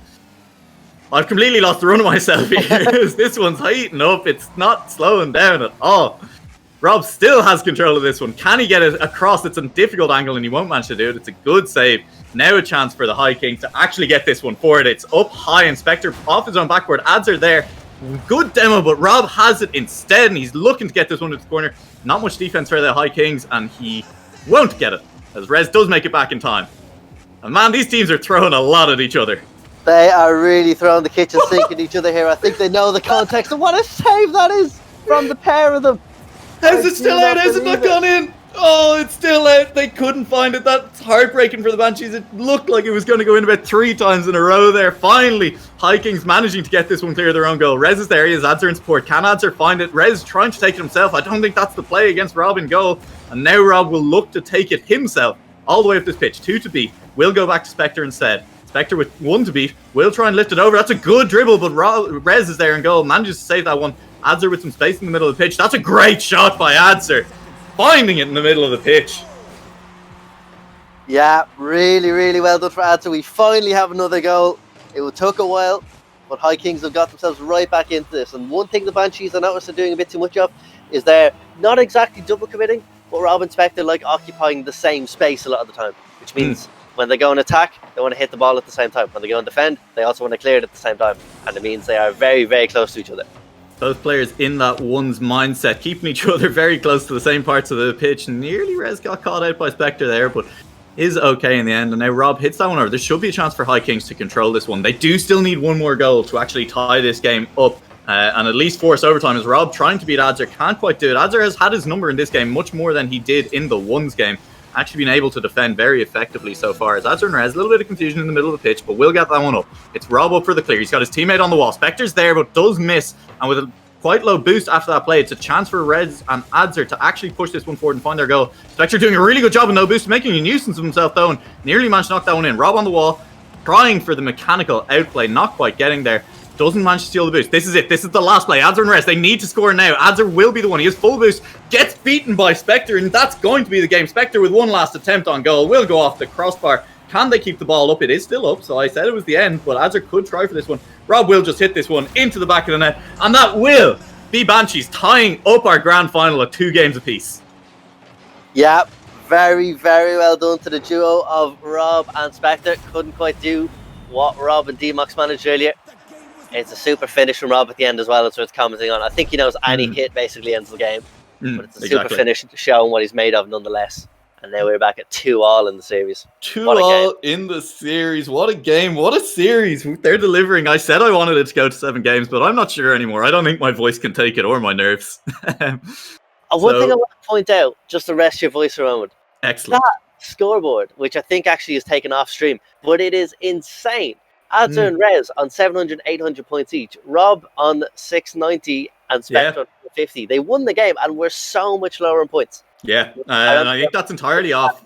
I've completely lost the run of myself here. This one's heating up. It's not slowing down at all. Rob still has control of this one. Can he get it across? It's a difficult angle, and he won't manage to do it. It's a good save. Now a chance for the High Kings to actually get this one forward. It's up high, and Spectre off his own backward. Adzer there. Good demo, but Rob has it instead, and he's looking to get this one into the corner. Not much defense for the High Kings, and he won't get it, as Rez does make it back in time. And man, these teams are throwing a lot at each other. They are really throwing the kitchen sink at each other here. I think they know the context, and what a save that is from the pair of them. How's it still out? How's it not gone in? Oh, it's still out. They couldn't find it. That's heartbreaking for the Banshees. It looked like it was going to go in about 3 times in a row there. Finally, High Kings managing to get this one clear of their own goal. Rez is there. He has Adzer in support. Can Adzer find it? Rez trying to take it himself. I don't think that's the play against Rob in goal. And now Rob will look to take it himself all the way up this pitch. 2 to beat. Will go back to Spectre instead. Spectre with 1 to beat. Will try and lift it over. That's a good dribble, but Rez is there in goal. Manages to save that one. Adzer with some space in the middle of the pitch. That's a great shot by Adzer. Finding it in the middle of the pitch. Yeah, really, really well done for Adzer. We finally have another goal. It took a while, but High Kings have got themselves right back into this. And one thing the Banshees I noticed are doing a bit too much of is they're not exactly double committing, but Rob and Spectre like occupying the same space a lot of the time, which means when they go and attack, they want to hit the ball at the same time. When they go and defend, they also want to clear it at the same time. And it means they are very, very close to each other. Both players in that one's mindset, keeping each other very close to the same parts of the pitch. Nearly Rez got caught out by Spectre there, but is okay in the end. And now Rob hits that one over. There should be a chance for High Kings to control this one. They do still need one more goal to actually tie this game up and at least force overtime, as Rob trying to beat Adzer can't quite do it. Adzer has had his number in this game much more than he did in the ones game. Actually been able to defend very effectively so far. As Adzer and Rez, a little bit of confusion in the middle of the pitch, but will get that one up. It's Rob up for the clear. He's got his teammate on the wall. Spectre's there, but does miss. And with a quite low boost after that play, it's a chance for Rez and Adzer to actually push this one forward and find their goal. Spectre doing a really good job with no boost, making a nuisance of himself though, and nearly managed to knock that one in. Rob on the wall, trying for the mechanical outplay, not quite getting there. Doesn't manage to steal the boost. This is it. This is the last play. Adzer and Rez, they need to score now. Adzer will be the one. He has full boost, gets beaten by Spectre, and that's going to be the game. Spectre with one last attempt on goal will go off the crossbar. Can they keep the ball up? It is still up, so I said it was the end, but Adzer could try for this one. Rob will just hit this one into the back of the net, and that will be Banshees tying up our grand final at 2 games apiece. Yeah, very, very well done to the duo of Rob and Spectre. Couldn't quite do what Rob and D-Mox managed earlier. It's a super finish from Rob at the end as well. That's what it's commenting on. I think he knows any hit basically ends the game. But it's a super finish showing what he's made of nonetheless. And now we're back at 2-2 in the series. 2-2 in the series. What a game. What a series. They're delivering. I said I wanted it to go to 7 games, but I'm not sure anymore. I don't think my voice can take it or my nerves. One thing I want to point out, just to rest your voice for a moment. Excellent. That scoreboard, which I think actually is taken off stream, but it is insane. Adzer and Rez on 700, 800 points each. Rob on 690 and Spectre on 50. They won the game and we're so much lower in points. Yeah, and I think that's entirely off.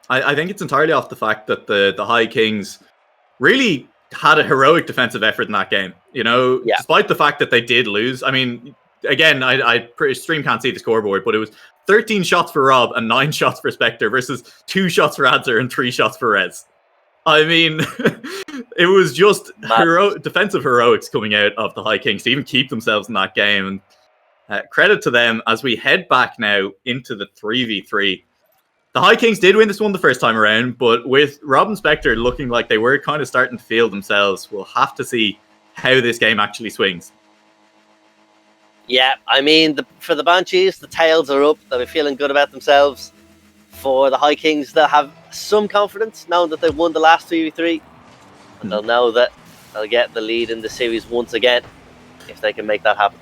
I think it's entirely off the fact that the High Kings really had a heroic defensive effort in that game. You know, despite the fact that they did lose. I mean, again, I stream can't see the scoreboard, but it was 13 shots for Rob and 9 shots for Spectre versus 2 shots for Adzer and 3 shots for Rez. I mean, it was just defensive heroics coming out of the High Kings to even keep themselves in that game. And credit to them as we head back now into the 3v3. The High Kings did win this one the first time around, but with Rob and Spectre looking like they were kind of starting to feel themselves, we'll have to see how this game actually swings. Yeah, I mean, for the Banshees, the tails are up. They'll be feeling good about themselves. For the High Kings, they'll have some confidence knowing that they've won the last 3v3. And they'll know that they'll get the lead in the series once again if they can make that happen.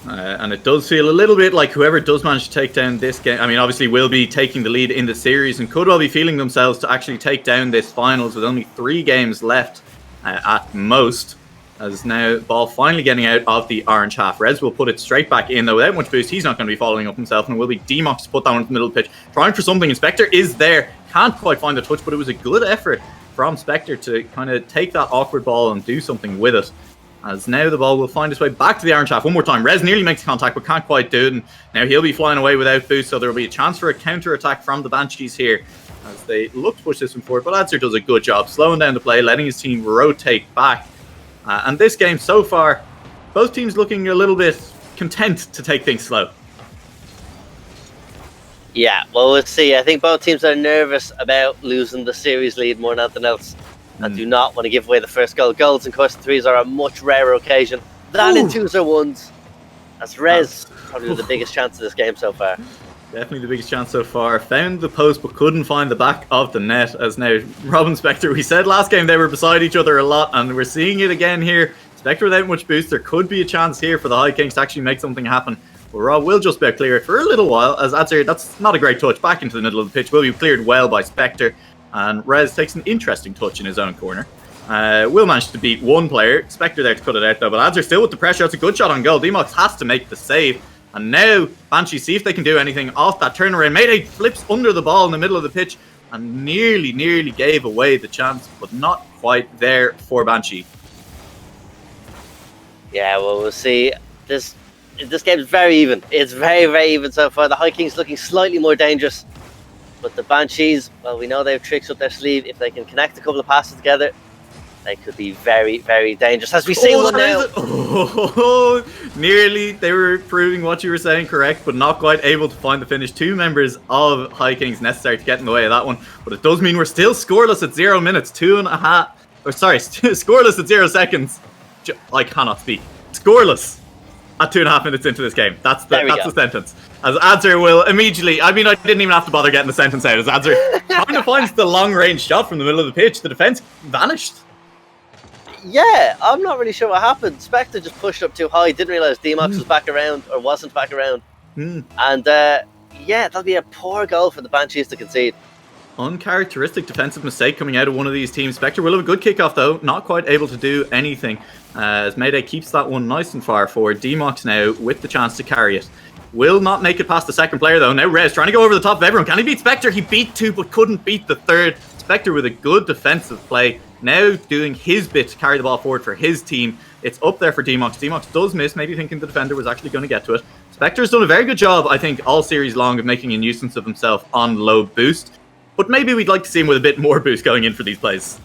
And it does feel a little bit like whoever does manage to take down this game, I mean, obviously will be taking the lead in the series and could well be feeling themselves to actually take down this finals with only 3 games left at most. As now ball finally getting out of the orange half. Rez will put it straight back in though without much boost. He's not going to be following up himself, and it will be D-Mox to put that one in the middle of the pitch. Trying for something, and Spectre is there. Can't quite find the touch, but it was a good effort from Spectre to kind of take that awkward ball and do something with it. As now the ball will find its way back to the orange half one more time. Rez nearly makes contact but can't quite do it, and now he'll be flying away without boost, so there will be a chance for a counter attack from the Banshees here as they look to push this one forward. But Adzer does a good job slowing down the play, letting his team rotate back. And this game so far, both teams looking a little bit content to take things slow. Yeah, well, we'll see. I think both teams are nervous about losing the series lead more than anything else. And do not want to give away the first goal. Goals and course 3s are a much rarer occasion than in 2s or 1s. As Rez probably the biggest chance of this game so far. Definitely the biggest chance so far. Found the post but couldn't find the back of the net. As now Rob and Spectre, we said last game they were beside each other a lot, and we're seeing it again here. Spectre without much boost, there could be a chance here for the High Kings to actually make something happen. But Rob will just be cleared for a little while, as Adzir, that's not a great touch, back into the middle of the pitch, will be cleared well by Spectre, and Rez takes an interesting touch in his own corner. Will manage to beat one player. Spectre there to cut it out though, but Adzir still with the pressure. It's a good shot on goal. DMox has to make the save. And now Banshee see if they can do anything off that turnaround. Mayday flips under the ball in the middle of the pitch and nearly gave away the chance, but not quite there for Banshee. Yeah, well, we'll see. This game is very even. It's very even so far. The High Kings looking slightly more dangerous, but the Banshees, well, we know they have tricks up their sleeve. If they can connect a couple of passes together, they could be very dangerous. As we see one now. Nearly, they were proving what you were saying correct, but not quite able to find the finish. Two members of High Kings necessary to get in the way of that one. But it does mean we're still scoreless at 0 minutes, scoreless at 0 seconds. I cannot speak. Scoreless at 2.5 minutes into this game. That's the sentence. As Adzir will immediately, I didn't even have to bother getting the sentence out. As Adzir kind of finds the long range shot from the middle of the pitch, the defense vanished. Yeah, I'm not really sure what happened. Spectre just pushed up too high, didn't realise DMox was back around, or wasn't back around. And yeah, that'll be a poor goal for the Banshees to concede. Uncharacteristic defensive mistake coming out of one of these teams. Spectre will have a good kickoff though, not quite able to do anything. As Mayday keeps that one nice and far forward. DMox now with the chance to carry it. Will not make it past the second player though. Now Rez trying to go over the top of everyone. Can he beat Spectre? He beat two but couldn't beat the third. Spectre with a good defensive play. Now doing his bit to carry the ball forward for his team. It's up there for DMox. DMox does miss, maybe thinking the defender was actually going to get to it. Spectre's done a very good job, I think, all series long of making a nuisance of himself on low boost. But maybe we'd like to see him with a bit more boost going in for these plays.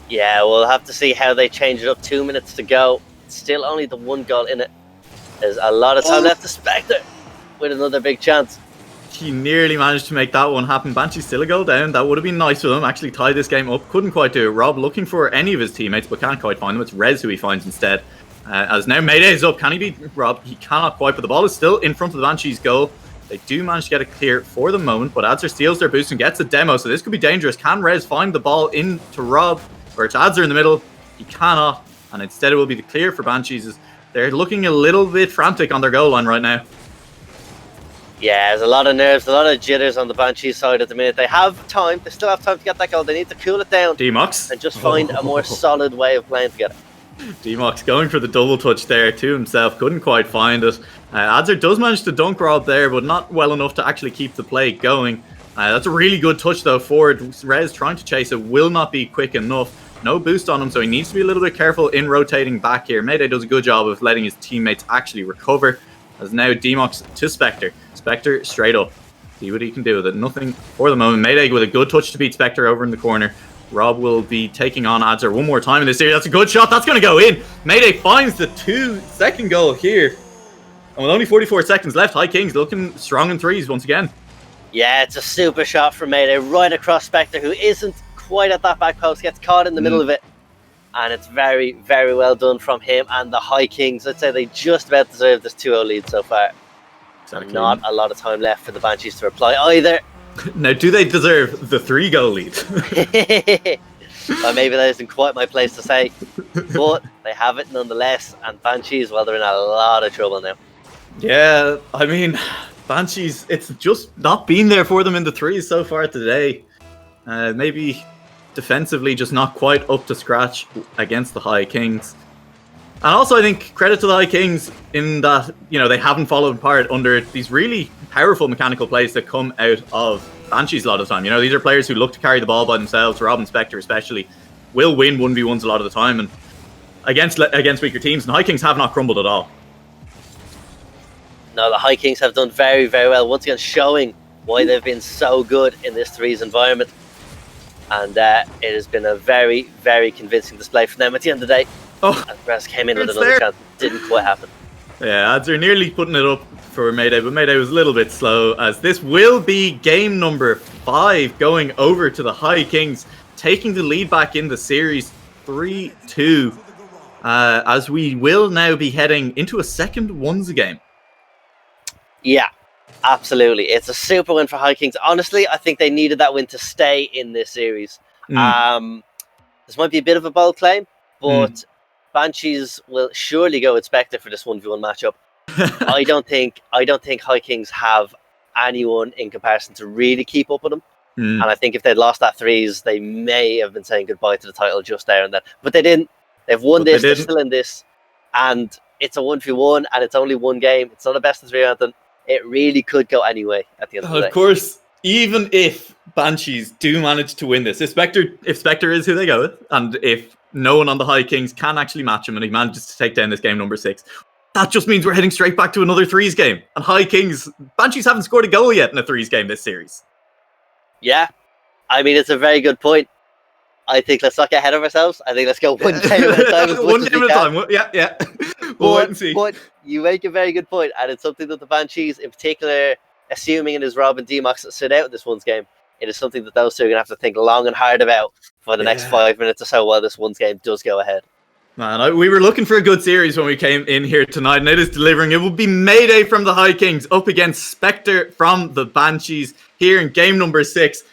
Yeah, we'll have to see how they change it up. 2 minutes to go. Still only the one goal in it. There's a lot of time left to Spectre with another big chance. He nearly managed to make that one happen. Banshee still a goal down. That would have been nice for them. Actually tie this game up. Couldn't quite do it. Rob looking for any of his teammates, but can't quite find them. It's Rez who he finds instead. As now Mayday is up. Can he beat Rob? He cannot quite, but the ball is still in front of the Banshee's goal. They do manage to get it clear for the moment, but Adzir steals their boost and gets a demo, so this could be dangerous. Can Rez find the ball into Rob, or to Adzir in the middle? He cannot, and instead it will be the clear for Banshees. They're looking a little bit frantic on their goal line right now. Yeah, there's a lot of nerves, a lot of jitters on the Banshees side at the minute. They have time, they still have time to get that goal. They need to cool it down. DMox. And just find a more solid way of playing together. DMox going for the double touch there to himself, couldn't quite find it. Adzir does manage to dunk Rob there, but not well enough to actually keep the play going. That's a really good touch though forward. Rez trying to chase it, will not be quick enough. No boost on him, so he needs to be a little bit careful in rotating back here. Mayday does a good job of letting his teammates actually recover. As now DMox to Spectre. Spectre straight up. See what he can do with it. Nothing for the moment. Mayday with a good touch to beat Spectre over in the corner. Rob will be taking on Adzir one more time in this series. That's a good shot. That's going to go in. Mayday finds the 2-second goal here. And with only 44 seconds left, High Kings looking strong in threes once again. Yeah, it's a super shot from Mayday right across Spectre, who isn't quite at that back post, gets caught in the middle of it. And it's very well done from him and the High Kings. I'd say they just about deserve this 2-0 lead so far. Exactly. Not a lot of time left for the Banshees to reply either. Now, do they deserve the 3-goal lead? Well, maybe that isn't quite my place to say, but they have it nonetheless. And Banshees, well, they're in a lot of trouble now. Yeah, I mean, Banshees, it's just not been there for them in the threes so far today. Maybe defensively just not quite up to scratch against the High Kings. And also I think credit to the High Kings in that, you know, they haven't fallen apart under these really powerful mechanical plays that come out of Banshees a lot of the time. You know, these are players who look to carry the ball by themselves. Rob and Spectre especially will win 1v1s a lot of the time, and against weaker teams, and High Kings have not crumbled at all. No, the High Kings have done very well, once again showing why they've been so good in this threes environment. And it has been a very convincing display for them at the end of the day. Oh, and Brass came in with another chance. Didn't quite happen. Yeah, Adzir nearly putting it up for Mayday, but Mayday was a little bit slow, as this will be game number 5 going over to the High Kings, taking the lead back in the series 3-2, as we will now be heading into a second ones game. Yeah, absolutely. It's a super win for High Kings. Honestly, I think they needed that win to stay in this series. This might be a bit of a bold claim, but Banshees will surely go with Spectre for this 1v1 matchup. I don't think High Kings have anyone in comparison to really keep up with them. And I think if they'd lost that threes, they may have been saying goodbye to the title just there and then. But they didn't. They've won this. They're still in this. And it's a 1v1 and it's only one game. It's not a best of three or anything. It really could go anyway at the end of the day. Of course, even if Banshees do manage to win this, if Spectre is who they go with, and if no one on the High Kings can actually match him and he manages to take down this game number 6, that just means we're heading straight back to another threes game. And High Kings, Banshees haven't scored a goal yet in a threes game this series. Yeah, I mean, it's a very good point. I think let's not get ahead of ourselves. I think let's go one game at a time. One game at a time. Yeah. We'll wait and see. But you make a very good point, and it's something that the Banshees, in particular, assuming it is Rob and D-Mox that sit out this one's game, it is something that those two are going to have to think long and hard about for the next 5 minutes or so while this one's game does go ahead. Man, we were looking for a good series when we came in here tonight, and it is delivering. It will be Mayday from the High Kings up against Spectre from the Banshees here in game number 6.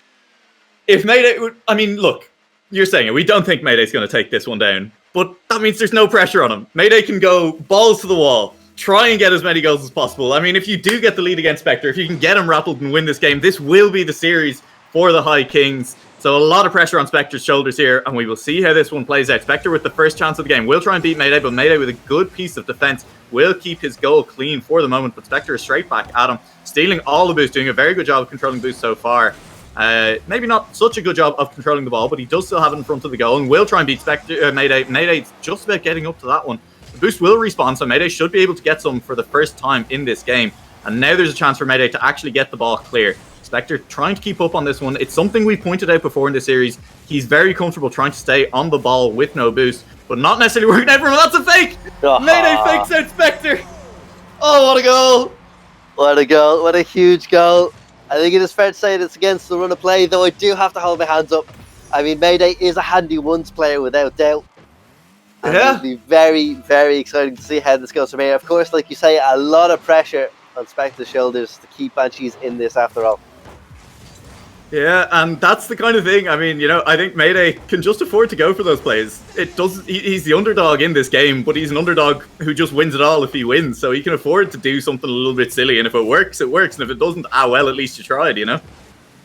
If Mayday would, I mean, look, you're saying it. We don't think Mayday's going to take this one down, but that means there's no pressure on him. Mayday can go balls to the wall, try and get as many goals as possible. I mean, if you do get the lead against Spectre, if you can get him rattled and win this game, this will be the series for the High Kings. So a lot of pressure on Spectre's shoulders here, and we will see how this one plays out. Spectre with the first chance of the game will try and beat Mayday, but Mayday with a good piece of defense will keep his goal clean for the moment, but Spectre is straight back at him, stealing all the boost, doing a very good job of controlling boost so far. Maybe not such a good job of controlling the ball, but he does still have it in front of the goal and will try and beat Mayday. Mayday's just about getting up to that one. The boost will respawn, so Mayday should be able to get some for the first time in this game. And now there's a chance for Mayday to actually get the ball clear. Spectre trying to keep up on this one. It's something we pointed out before in this series. He's very comfortable trying to stay on the ball with no boost, but not necessarily working out for him. That's a fake! Mayday fakes out Spectre! Oh, what a goal! What a goal. What a huge goal. I think it is fair to say that it's against the run of play, though I do have to hold my hands up. I mean, Mayday is a handy ones player without doubt. And it'll be very, very exciting to see how this goes from here. Of course, like you say, a lot of pressure on Spectre's shoulders to keep Banshees in this after all. Yeah, and that's the kind of thing, I mean, you know, I think Mayday can just afford to go for those plays. He's the underdog in this game, but he's an underdog who just wins it all if he wins, so he can afford to do something a little bit silly, and if it works, it works, and if it doesn't, well, at least you tried, you know?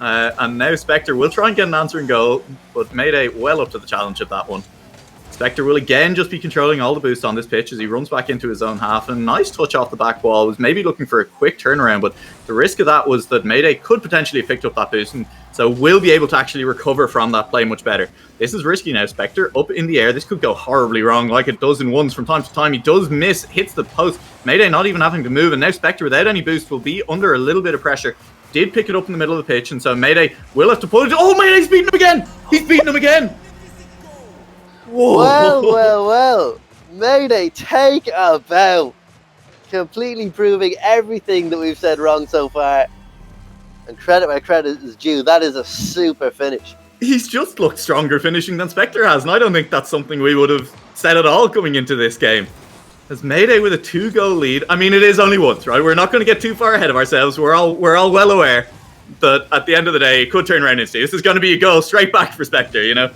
And now Spectre will try and get an answering goal, but Mayday well up to the challenge of that one. Spectre will again just be controlling all the boost on this pitch as he runs back into his own half. And a nice touch off the back wall. Was maybe looking for a quick turnaround, but the risk of that was that Mayday could potentially have picked up that boost, and so will be able to actually recover from that play much better. This is risky now. Spectre up in the air. This could go horribly wrong like it does in ones from time to time. He does miss, hits the post. Mayday not even having to move, and now Spectre without any boost will be under a little bit of pressure. Did pick it up in the middle of the pitch, and so Mayday will have to pull it. Oh, Mayday's beating him again! He's beating him again! Whoa. Well. Mayday, take a bow. Completely proving everything that we've said wrong so far. And credit where credit is due. That is a super finish. He's just looked stronger finishing than Spectre has, and I don't think that's something we would have said at all coming into this game. As Mayday with a 2-goal lead. I mean, it is only once, right? We're not going to get too far ahead of ourselves. We're all well aware that at the end of the day, it could turn around instantly. This is going to be a goal straight back for Spectre, you know?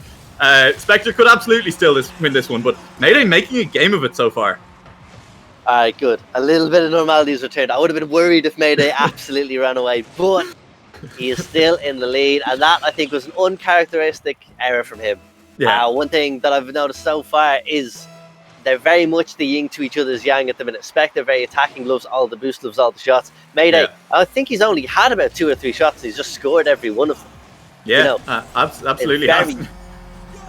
Spectre could absolutely still win this one, but Mayday making a game of it so far. Alright, good. A little bit of normality has returned. I would have been worried if Mayday absolutely ran away, but he is still in the lead, and that, I think, was an uncharacteristic error from him. Yeah. One thing that I've noticed so far is they're very much the yin to each other's yang at the minute. Spectre very attacking, loves all the boost, loves all the shots. Mayday, I think he's only had about 2 or 3 shots, he's just scored every one of them. Yeah, you know, absolutely.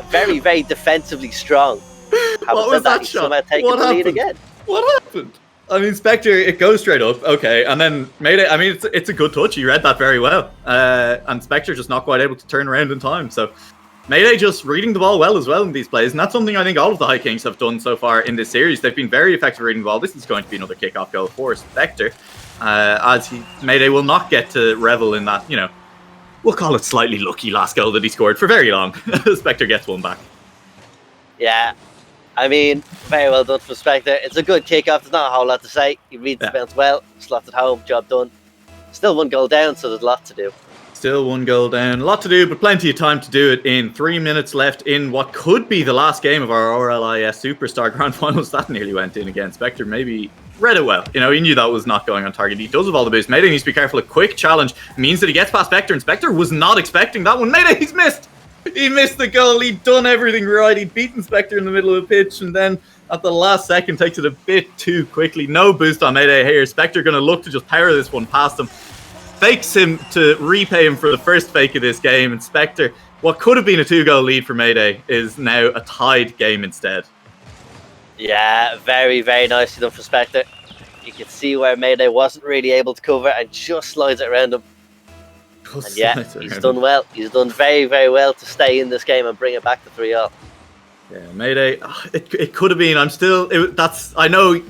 Very, very defensively strong. What was that shot? What happened? Lead again. What happened? I mean, Spectre, it goes straight up, okay, and then Mayday, I mean, it's a good touch, he read that very well, and Spectre just not quite able to turn around in time, so Mayday just reading the ball well as well in these plays, and that's something I think all of the High Kings have done so far in this series. They've been very effective reading the ball. This is going to be another kickoff goal for Spectre, Mayday will not get to revel in that, you know, we'll call it slightly lucky last goal that he scored for very long. Spectre gets one back. Yeah. I mean, very well done from Spectre. It's a good kickoff. There's not a whole lot to say. He reads the bounce well, slots it home, job done. Still 1 goal down, so there's a lot to do. Still 1 goal down. A lot to do, but plenty of time to do it in 3 minutes left in what could be the last game of our RLIS Superstar Grand Finals. That nearly went in again. Spectre maybe read it well. You know, he knew that was not going on target. He does have all the boost. Mayday needs to be careful. A quick challenge means that he gets past Spectre, and Spectre was not expecting that one. Mayday, he's missed! He missed the goal. He'd done everything right. He'd beaten Spectre in the middle of the pitch, and then at the last second takes it a bit too quickly. No boost on Mayday here. Spectre going to look to just power this one past him. Fakes him to repay him for the first fake of this game, and Spectre, what could have been a 2-goal lead for Mayday, is now a tied game instead. Yeah, very, very nicely done for Spectre. You can see where Mayday wasn't really able to cover and just slides it around him. And yeah, he's done well. He's done very, very well to stay in this game and bring it back to 3-all. Yeah, Mayday, it could have been. I know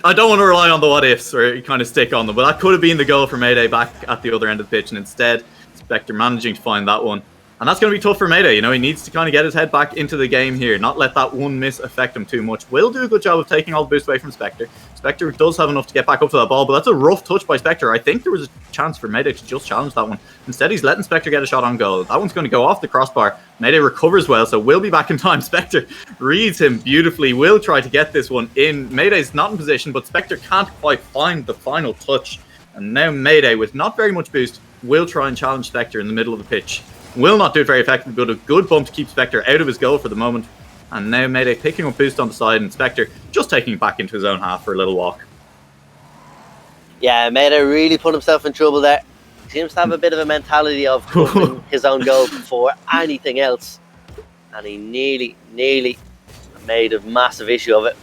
I don't want to rely on the what ifs or kind of stick on them, but that could have been the goal for Mayday back at the other end of the pitch, and instead Spectre managing to find that one. And that's going to be tough for Mayday. You know, he needs to kind of get his head back into the game here, not let that one miss affect him too much. Will do a good job of taking all the boost away from Spectre. Spectre does have enough to get back up to that ball, but that's a rough touch by Spectre. I think there was a chance for Mayday to just challenge that one. Instead, he's letting Spectre get a shot on goal. That one's going to go off the crossbar. Mayday recovers well, so will be back in time. Spectre reads him beautifully, will try to get this one in. Mayday's not in position, but Spectre can't quite find the final touch. And now Mayday, with not very much boost, will try and challenge Spectre in the middle of the pitch. Will not do it very effectively, but a good bump to keep Spectre out of his goal for the moment. And now Mayday picking up boost on the side, and Spectre just taking it back into his own half for a little walk. Yeah, Mayday really put himself in trouble there. He seems to have a bit of a mentality of covering his own goal before anything else. And he nearly made a massive issue of it.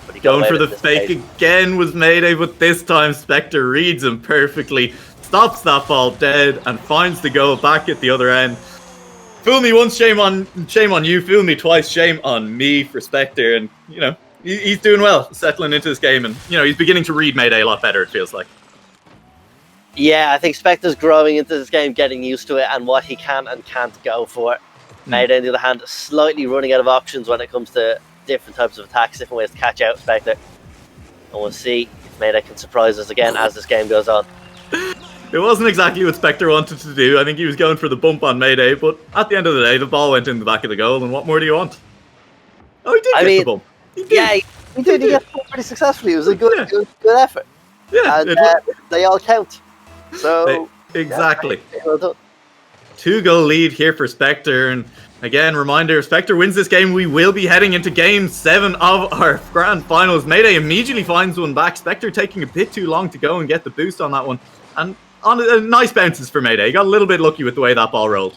But he going for the fake again was Mayday, but this time Spectre reads him perfectly. Stops that ball dead and finds the goal back at the other end. Fool me once, shame on you. Fool me twice, shame on me for Spectre. And, you know, he's doing well, settling into this game. And, you know, he's beginning to read Mayday a lot better, it feels like. Yeah, I think Spectre's growing into this game, getting used to it and what he can and can't go for. Mayday, on the other hand, slightly running out of options when it comes to different types of attacks, different ways to catch out Spectre. And we'll see if Mayday can surprise us again as this game goes on. It wasn't exactly what Spectre wanted to do. I think he was going for the bump on Mayday, but at the end of the day, the ball went in the back of the goal, and what more do you want? Oh, he did get the bump. He did. Yeah, he did. He got the bump pretty successfully. It was a good, good effort. Yeah, and they all count. So exactly. Yeah, well done. 2-goal lead here for Spectre, and again, reminder, if Spectre wins this game, we will be heading into Game 7 of our Grand Finals. Mayday immediately finds one back. Spectre taking a bit too long to go and get the boost on that one. And on nice bounces for Mayday. He got a little bit lucky with the way that ball rolled.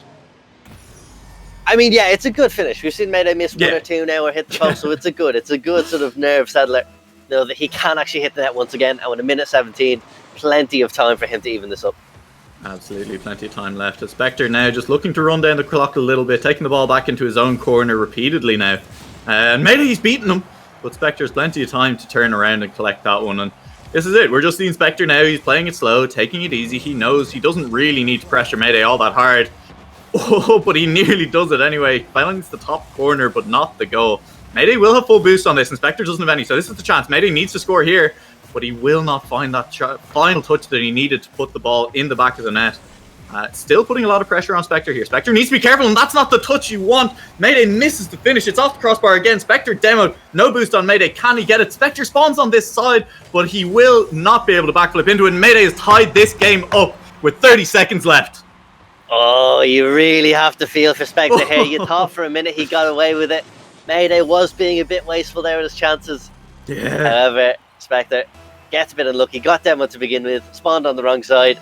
I mean, yeah, it's a good finish. We've seen Mayday miss one or two now or hit the post, so it's a good sort of nerve settler. You know, that he can actually hit the net once again, and with a minute 17, plenty of time for him to even this up. Absolutely, plenty of time left. Spectre now just looking to run down the clock a little bit, taking the ball back into his own corner repeatedly now. And Mayday, he's beaten him, but Spectre's plenty of time to turn around and collect that one. And this is it. We're just seeing Spectre now. He's playing it slow, taking it easy. He knows he doesn't really need to pressure Mayday all that hard. Oh, but he nearly does it anyway. Finds the top corner, but not the goal. Mayday will have full boost on this, and Spectre doesn't have any. So this is the chance. Mayday needs to score here, but he will not find that final touch that he needed to put the ball in the back of the net. Still putting a lot of pressure on Spectre here. Spectre needs to be careful, and that's not the touch you want. Mayday misses the finish. It's off the crossbar again. Spectre demoed. No boost on Mayday. Can he get it? Spectre spawns on this side, but he will not be able to backflip into it. Mayday has tied this game up with 30 seconds left. Oh, you really have to feel for Spectre here. You thought for a minute he got away with it. Mayday was being a bit wasteful there with his chances. Yeah. However, Spectre gets a bit unlucky. Got demoed to begin with. Spawned on the wrong side.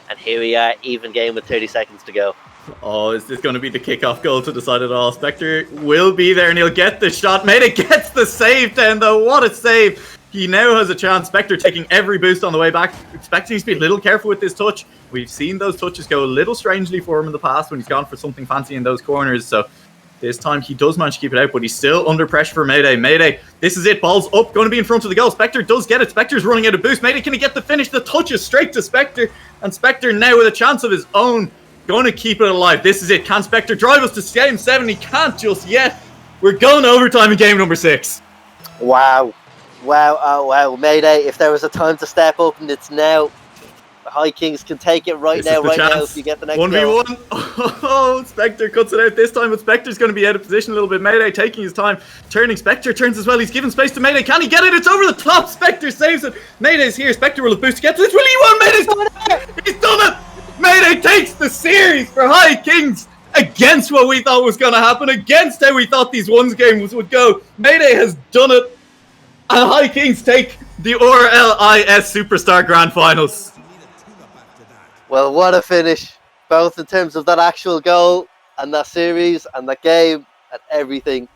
And here we are, even game with 30 seconds to go. Oh, is this going to be the kickoff goal to decide it all? Spectre will be there and he'll get the shot. Mayday gets the save then, though. What a save. He now has a chance. Spectre taking every boost on the way back. Spectre needs to be a little careful with this touch. We've seen those touches go a little strangely for him in the past when he's gone for something fancy in those corners. So this time he does manage to keep it out, but he's still under pressure for Mayday. Mayday, this is it. Ball's up, going to be in front of the goal. Spectre does get it. Spectre's running out of boost. Mayday, can he get the finish? The touch is straight to Spectre. And Spectre now with a chance of his own, going to keep it alive. This is it. Can Spectre drive us to Game 7? He can't just yet. We're going to overtime in game number 6. Wow. Wow, oh wow. Mayday, if there was a time to step up, and it's now. The High Kings can take it right now if you get the next 1v1. Oh, Spectre cuts it out this time, but Spectre's going to be out of position a little bit. Mayday taking his time, turning. Spectre turns as well. He's given space to Mayday. Can he get it? It's over the top. Spectre saves it. Mayday's here. Spectre will have boosted to get to this. Will he won? Mayday's done it. He's done it. Mayday takes the series for High Kings against what we thought was going to happen, against how we thought these ones games would go. Mayday has done it. And High Kings take the RLIS Superstar Grand Finals. Well, what a finish, both in terms of that actual goal and that series and that game and everything.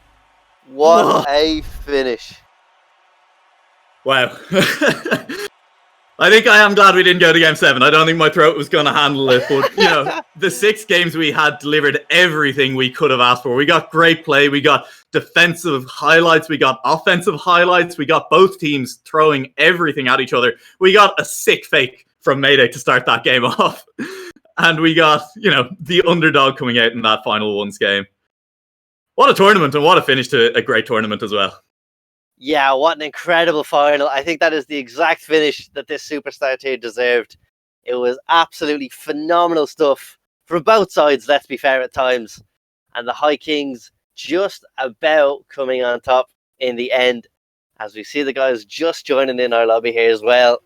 What a finish. Wow. I think I am glad we didn't go to game 7. I don't think my throat was going to handle it. But, you know, the 6 games we had delivered everything we could have asked for. We got great play. We got defensive highlights. We got offensive highlights. We got both teams throwing everything at each other. We got a sick fake from Mayday to start that game off. And we got, you know, the underdog coming out in that final ones game. What a tournament, and what a finish to a great tournament as well. Yeah, what an incredible final. I think that is the exact finish that this Superstar tier deserved. It was absolutely phenomenal stuff from both sides, let's be fair at times. And the High Kings just about coming on top in the end, as we see the guys just joining in our lobby here as well.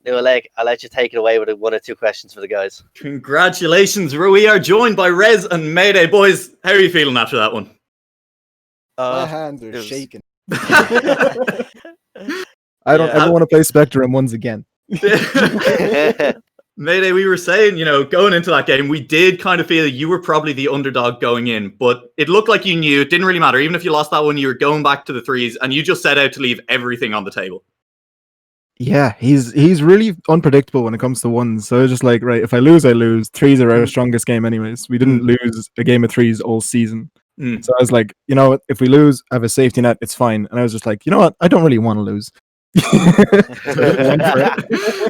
NuaLaoch, I'll let you take it away with 1 or 2 questions for the guys. Congratulations. We are joined by Rez and Mayday. Boys, how are you feeling after that one? My hands are shaking. I don't ever want to play Spectre in ones again. Mayday, we were saying, you know, going into that game, we did kind of feel you were probably the underdog going in, but it looked like you knew it didn't really matter. Even if you lost that one, you were going back to the 3s, and you just set out to leave everything on the table. Yeah, he's really unpredictable when it comes to ones. So it's just like, right, if I lose, I lose. 3s are our strongest game anyways. We didn't lose a game of 3s all season. So I was like, you know what, if we lose, I have a safety net, it's fine. And I was just like, you know what, I don't really want to lose.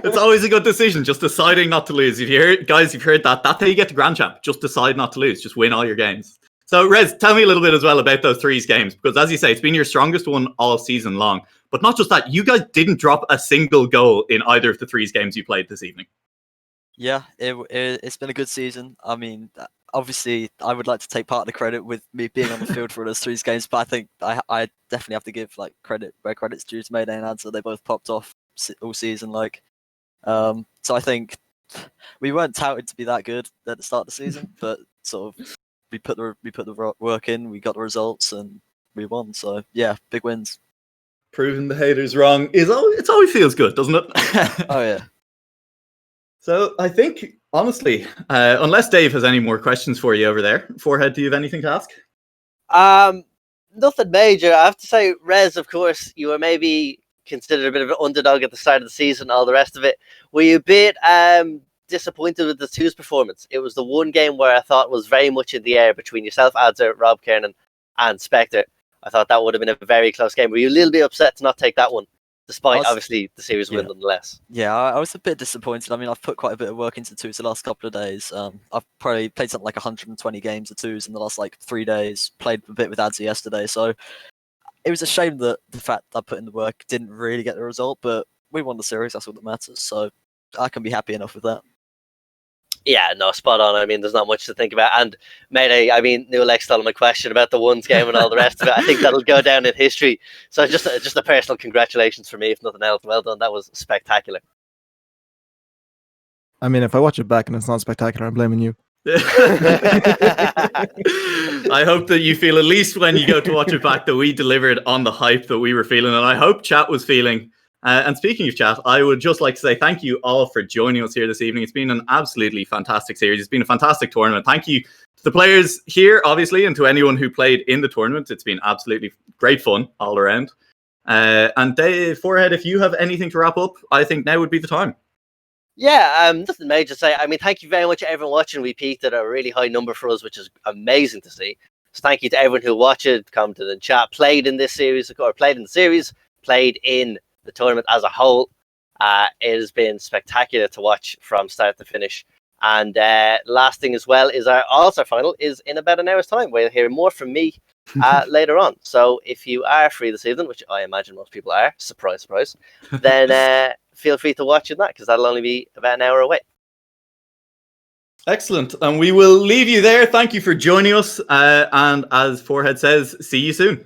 It's always a good decision, just deciding not to lose. If you heard, guys, you've heard that. That's how you get to Grand Champ. Just decide not to lose. Just win all your games. So, Rez, tell me a little bit as well about those 3s games, because as you say, it's been your strongest one all season long. But not just that, you guys didn't drop a single goal in either of the 3s games you played this evening. Yeah, it's been a good season. I mean, obviously, I would like to take part of the credit with me being on the field for those 3 games, but I think I definitely have to give like credit where credit's due to Mayday and Answer. They both popped off all season, so I think we weren't touted to be that good at the start of the season, but sort of we put the work in, we got the results, and we won. So yeah, big wins. Proving the haters wrong it always feels good, doesn't it? Oh yeah. So I think, honestly, unless Dave has any more questions for you over there, Forehead, do you have anything to ask? Nothing major. I have to say, Rez, of course, you were maybe considered a bit of an underdog at the start of the season, all the rest of it. Were you a bit disappointed with the 2's performance? It was the one game where I thought was very much in the air between yourself, Adzer, Rob Kernan, and Spectre. I thought that would have been a very close game. Were you a little bit upset to not take that one? Despite, obviously, the series win nonetheless. Yeah, I was a bit disappointed. I mean, I've put quite a bit of work into 2s the last couple of days. I've probably played something like 120 games of 2s in the last, 3 days. Played a bit with Adzi yesterday. So it was a shame that the fact I put in the work didn't really get the result. But we won the series. That's all that matters. So I can be happy enough with that. Yeah, no, spot on. I mean, there's not much to think about. And Mayday, I mean, NuaLaoch stole my question about the ones game and all the rest of it. I think that'll go down in history. So just a personal congratulations for me, if nothing else. Well done. That was spectacular. I mean, if I watch it back and it's not spectacular, I'm blaming you. I hope that you feel, at least when you go to watch it back, that we delivered on the hype that we were feeling. And I hope chat was feeling. And speaking of chat, I would just like to say thank you all for joining us here this evening. It's been an absolutely fantastic series. It's been a fantastic tournament. Thank you to the players here, obviously, and to anyone who played in the tournament. It's been absolutely great fun all around. And Dave, Forehead, if you have anything to wrap up, I think now would be the time. Yeah, nothing major to say. I mean, thank you very much to everyone watching. We peaked at a really high number for us, which is amazing to see. So thank you to everyone who watched it, commented in chat, played in this series, or played in the series, played in the tournament as a whole. It has been spectacular to watch from start to finish. And last thing as well is our All-Star final is in about an hour's time. We'll hear more from me later on. So if you are free this evening, which I imagine most people are, surprise, surprise, then feel free to watch that, because that'll only be about an hour away. Excellent. And we will leave you there. Thank you for joining us. And as Forehead says, see you soon.